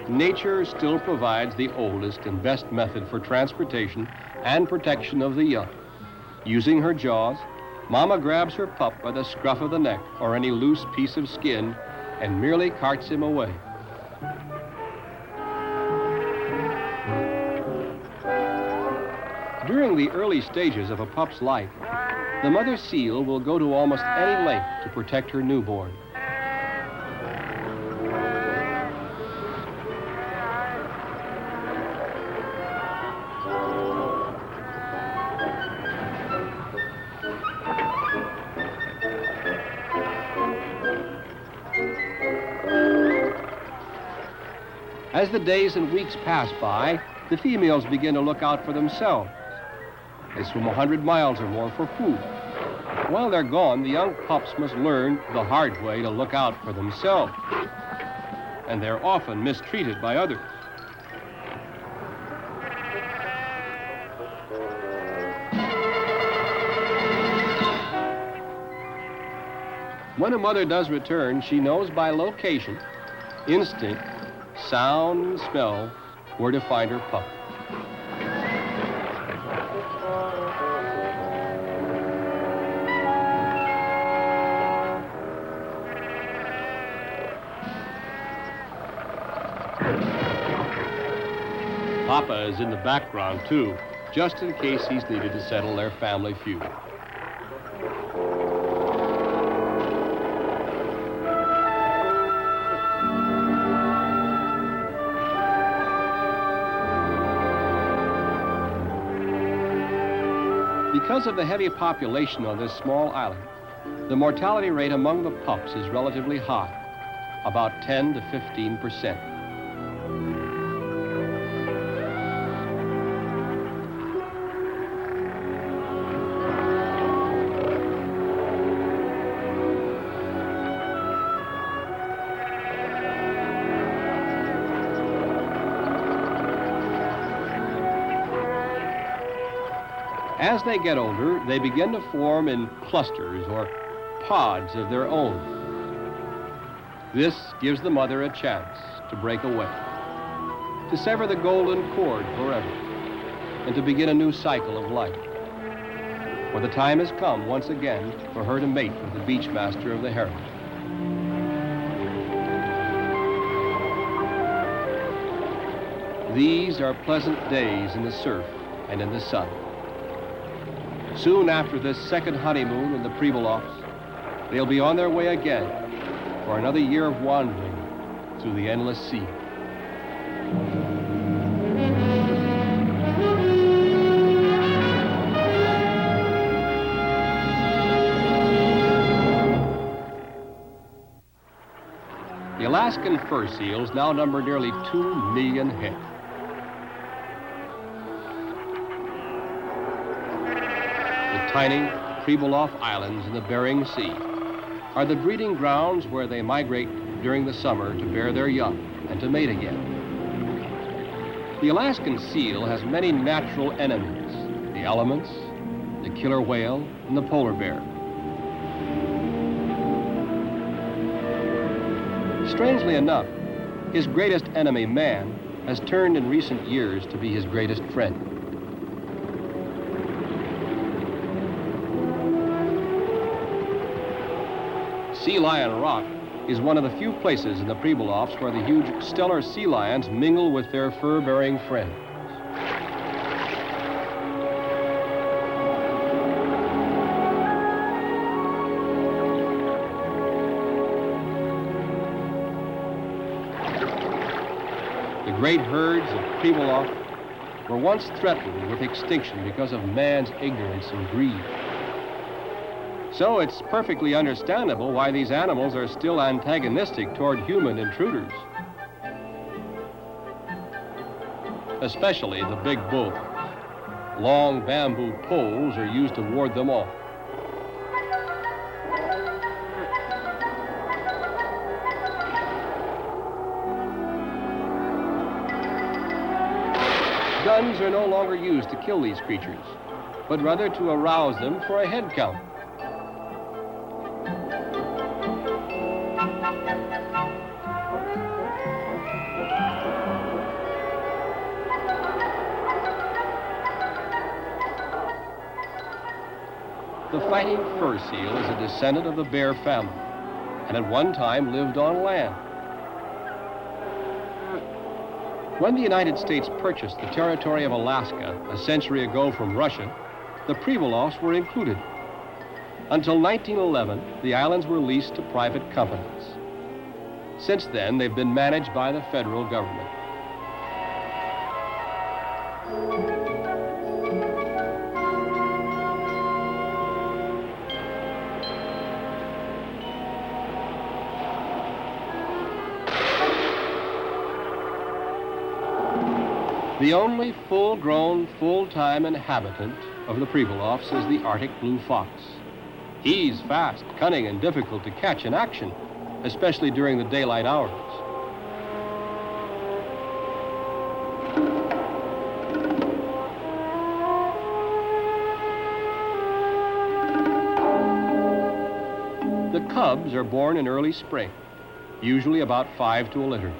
Nature still provides the oldest and best method for transportation and protection of the young. Using her jaws, Mama grabs her pup by the scruff of the neck or any loose piece of skin and merely carts him away. During the early stages of a pup's life, the mother seal will go to almost any length to protect her newborn. As the days and weeks pass by, the females begin to look out for themselves. They swim 100 miles or more for food. While they're gone, the young pups must learn the hard way to look out for themselves. And they're often mistreated by others. When a mother does return, she knows by location, instinct, sound, and smell where to find her pup. Papa is in the background, too, just in case he's needed to settle their family feud. Because of the heavy population on this small island, the mortality rate among the pups is relatively high, about 10 to 15%. As they get older, they begin to form in clusters or pods of their own. This gives the mother a chance to break away, to sever the golden cord forever, and to begin a new cycle of life. For the time has come once again for her to mate with the beachmaster of the heron. These are pleasant days in the surf and in the sun. Soon after this second honeymoon in the Pribilofs, they'll be on their way again for another year of wandering through the endless sea. The Alaskan fur seals now number nearly 2 million head. Tiny Pribilof Islands in the Bering Sea are the breeding grounds where they migrate during the summer to bear their young and to mate again. The Alaskan seal has many natural enemies: the elements, the killer whale, and the polar bear. Strangely enough, his greatest enemy, man, has turned in recent years to be his greatest friend. Sea Lion Rock is one of the few places in the Pribilofs where the huge Steller sea lions mingle with their fur-bearing friends. great herds of Pribilof were once threatened with extinction because of man's ignorance and greed. So it's perfectly understandable why these animals are still antagonistic toward human intruders, especially the big bullfrogs. Long bamboo poles are used to ward them off. Guns are no longer used to kill these creatures, but rather to arouse them for a head count. The fighting fur seal is a descendant of the bear family, and at one time lived on land. When the United States purchased the territory of Alaska a century ago from Russia, the Pribilofs were included. Until 1911, the islands were leased to private companies. Since then, they've been managed by the federal government. The only full-grown, full-time inhabitant of the Pribilofs is the Arctic blue fox. He's fast, cunning, and difficult to catch in action, especially during the daylight hours. The cubs are born in early spring, usually about 5 to a litter.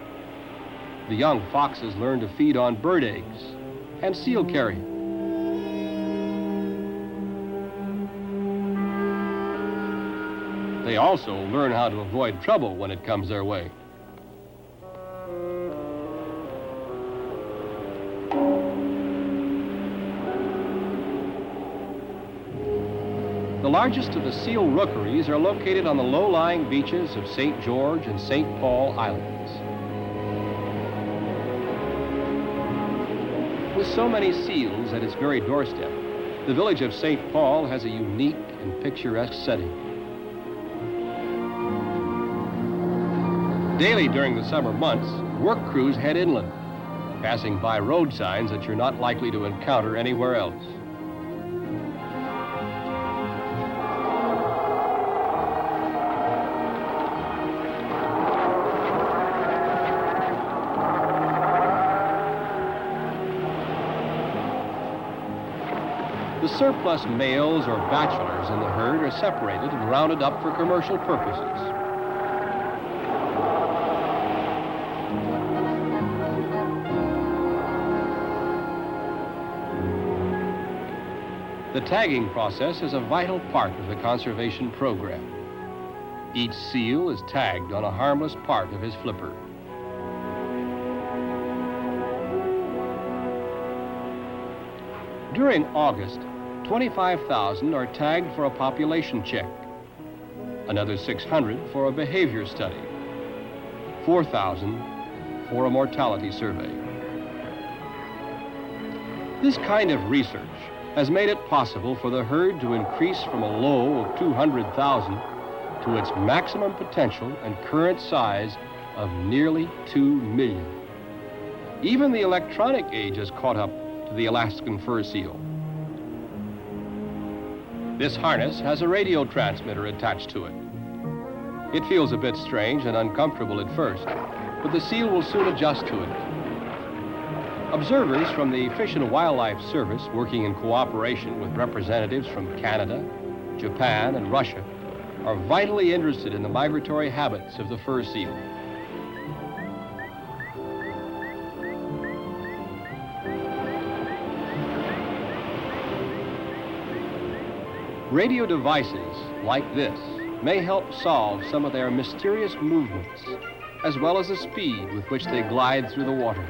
The young foxes learn to feed on bird eggs and seal carrion. They also learn how to avoid trouble when it comes their way. The largest of the seal rookeries are located on the low-lying beaches of St. George and St. Paul Islands. With so many seals at its very doorstep, the village of St. Paul has a unique and picturesque setting. Daily during the summer months, work crews head inland, passing by road signs that you're not likely to encounter anywhere else. The surplus males or bachelors in the herd are separated and rounded up for commercial purposes. The tagging process is a vital part of the conservation program. Each seal is tagged on a harmless part of his flipper. During August, 25,000 are tagged for a population check, another 600 for a behavior study, 4,000 for a mortality survey. This kind of research has made it possible for the herd to increase from a low of 200,000 to its maximum potential and current size of nearly 2 million. Even the electronic age has caught up to the Alaskan fur seal. This harness has a radio transmitter attached to it. It feels a bit strange and uncomfortable at first, but the seal will soon adjust to it. Observers from the Fish and Wildlife Service, working in cooperation with representatives from Canada, Japan, and Russia, are vitally interested in the migratory habits of the fur seal. Radio devices like this may help solve some of their mysterious movements, as well as the speed with which they glide through the water.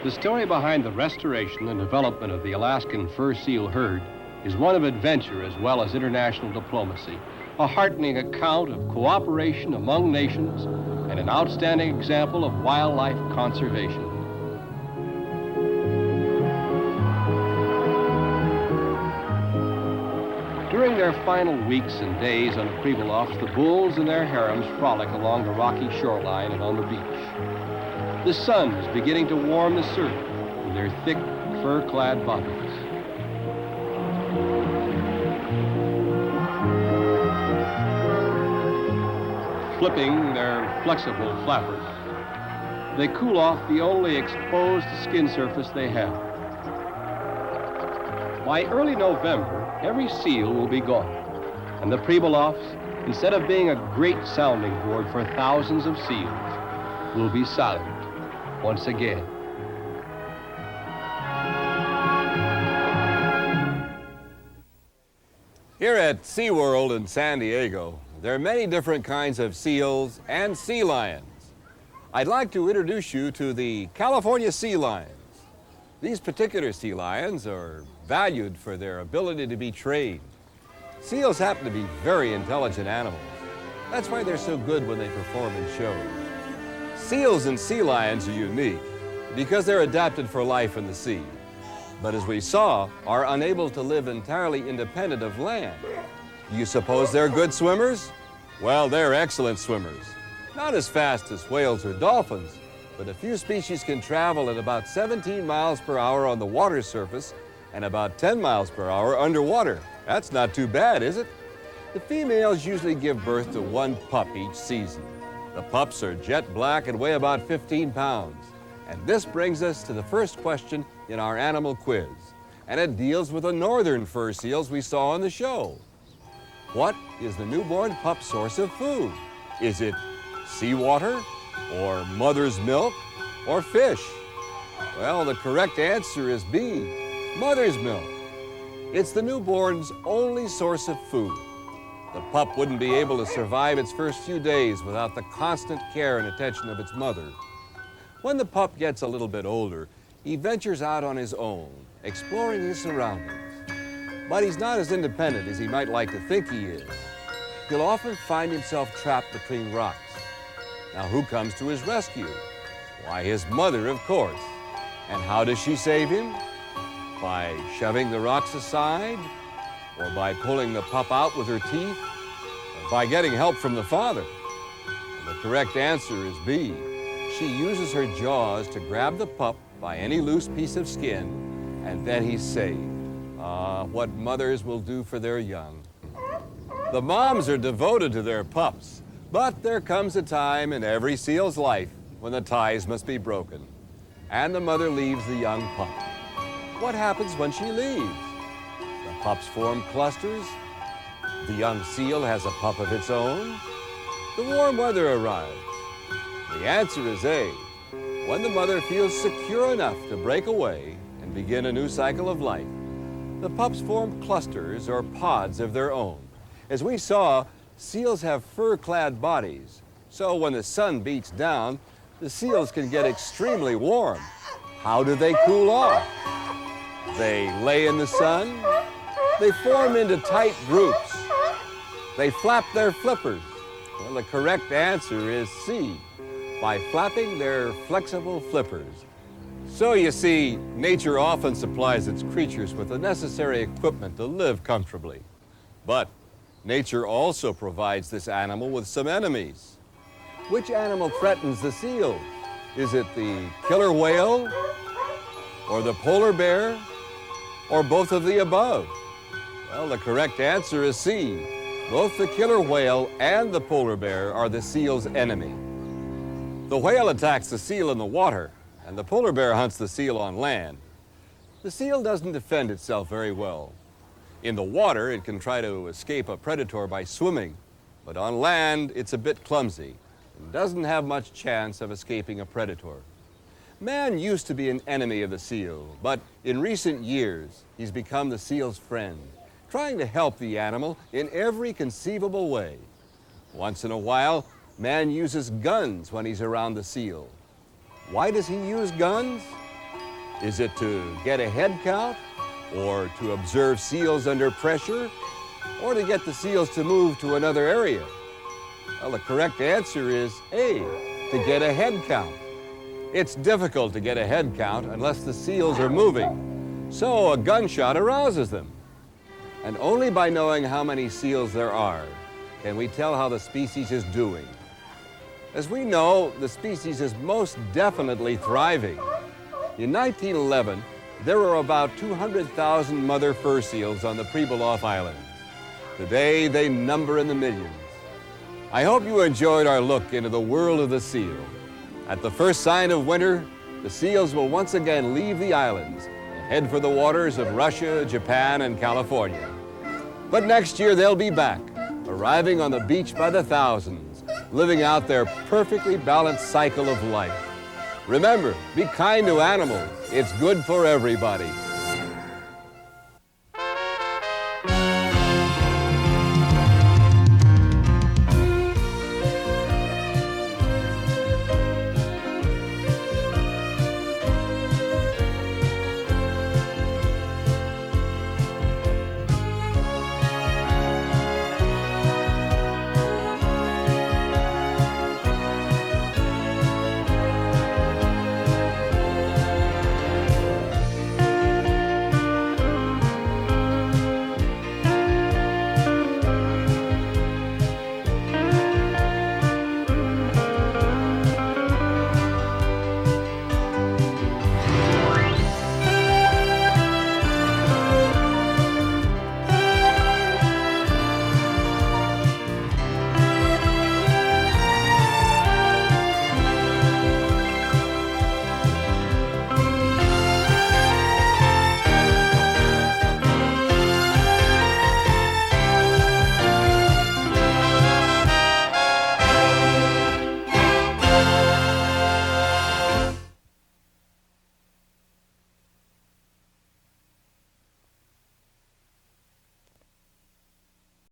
The story behind the restoration and development of the Alaskan fur seal herd is one of adventure as well as international diplomacy, a heartening account of cooperation among nations, and an outstanding example of wildlife conservation. During their final weeks and days on the Pribilofs, the bulls and their harems frolic along the rocky shoreline and on the beach. The sun is beginning to warm the surf with their thick, fur-clad bodies. Flipping their flexible flappers, they cool off the only exposed skin surface they have. By early November, every seal will be gone, and the Pribilofs, instead of being a great sounding board for thousands of seals, will be silent once again. Here at SeaWorld in San Diego, there are many different kinds of seals and sea lions. I'd like to introduce you to the California sea lions. These particular sea lions are valued for their ability to be trained. Seals happen to be very intelligent animals. That's why they're so good when they perform in shows. Seals and sea lions are unique because they're adapted for life in the sea, but as we saw, are unable to live entirely independent of land. Do you suppose they're good swimmers? Well, they're excellent swimmers. Not as fast as whales or dolphins, but a few species can travel at about 17 miles per hour on the water surface and about 10 miles per hour underwater. That's not too bad, is it? The females usually give birth to one pup each season. The pups are jet black and weigh about 15 pounds. And this brings us to the first question in our animal quiz. And it deals with the northern fur seals we saw on the show. What is the newborn pup's source of food? Is it seawater, or mother's milk, or fish? Well, the correct answer is B, mother's milk. It's the newborn's only source of food. The pup wouldn't be able to survive its first few days without the constant care and attention of its mother. When the pup gets a little bit older, he ventures out on his own, exploring his surroundings. But he's not as independent as he might like to think he is. He'll often find himself trapped between rocks. Now, who comes to his rescue? Why, his mother, of course. And how does she save him? By shoving the rocks aside? Or by pulling the pup out with her teeth? Or by getting help from the father? And the correct answer is B. She uses her jaws to grab the pup by any loose piece of skin, and then he's saved. What mothers will do for their young. The moms are devoted to their pups, but there comes a time in every seal's life when the ties must be broken, and the mother leaves the young pup. What happens when she leaves? The pups form clusters. The young seal has a pup of its own. The warm weather arrives. The answer is A. When the mother feels secure enough to break away and begin a new cycle of life, the pups form clusters or pods of their own. As we saw, seals have fur-clad bodies, so when the sun beats down, the seals can get extremely warm. How do they cool off? They lay in the sun. They form into tight groups. They flap their flippers. Well, the correct answer is C, by flapping their flexible flippers. So you see, nature often supplies its creatures with the necessary equipment to live comfortably. But nature also provides this animal with some enemies. Which animal threatens the seal? Is it the killer whale, or the polar bear, or both of the above? Well, the correct answer is C. Both the killer whale and the polar bear are the seal's enemy. The whale attacks the seal in the water, and the polar bear hunts the seal on land. The seal doesn't defend itself very well. In the water, it can try to escape a predator by swimming, but on land, it's a bit clumsy and doesn't have much chance of escaping a predator. Man used to be an enemy of the seal, but in recent years, he's become the seal's friend, trying to help the animal in every conceivable way. Once in a while, man uses guns when he's around the seal. Why does he use guns? Is it to get a head count, or to observe seals under pressure, or to get the seals to move to another area? Well, the correct answer is A, to get a head count. It's difficult to get a head count unless the seals are moving, so a gunshot arouses them. And only by knowing how many seals there are can we tell how the species is doing. As we know, the species is most definitely thriving. In 1911, there were about 200,000 mother fur seals on the Pribilof Islands. Today, they number in the millions. I hope you enjoyed our look into the world of the seal. At the first sign of winter, the seals will once again leave the islands and head for the waters of Russia, Japan, and California. But next year, they'll be back, arriving on the beach by the thousands, living out their perfectly balanced cycle of life. Remember, be kind to animals. It's good for everybody.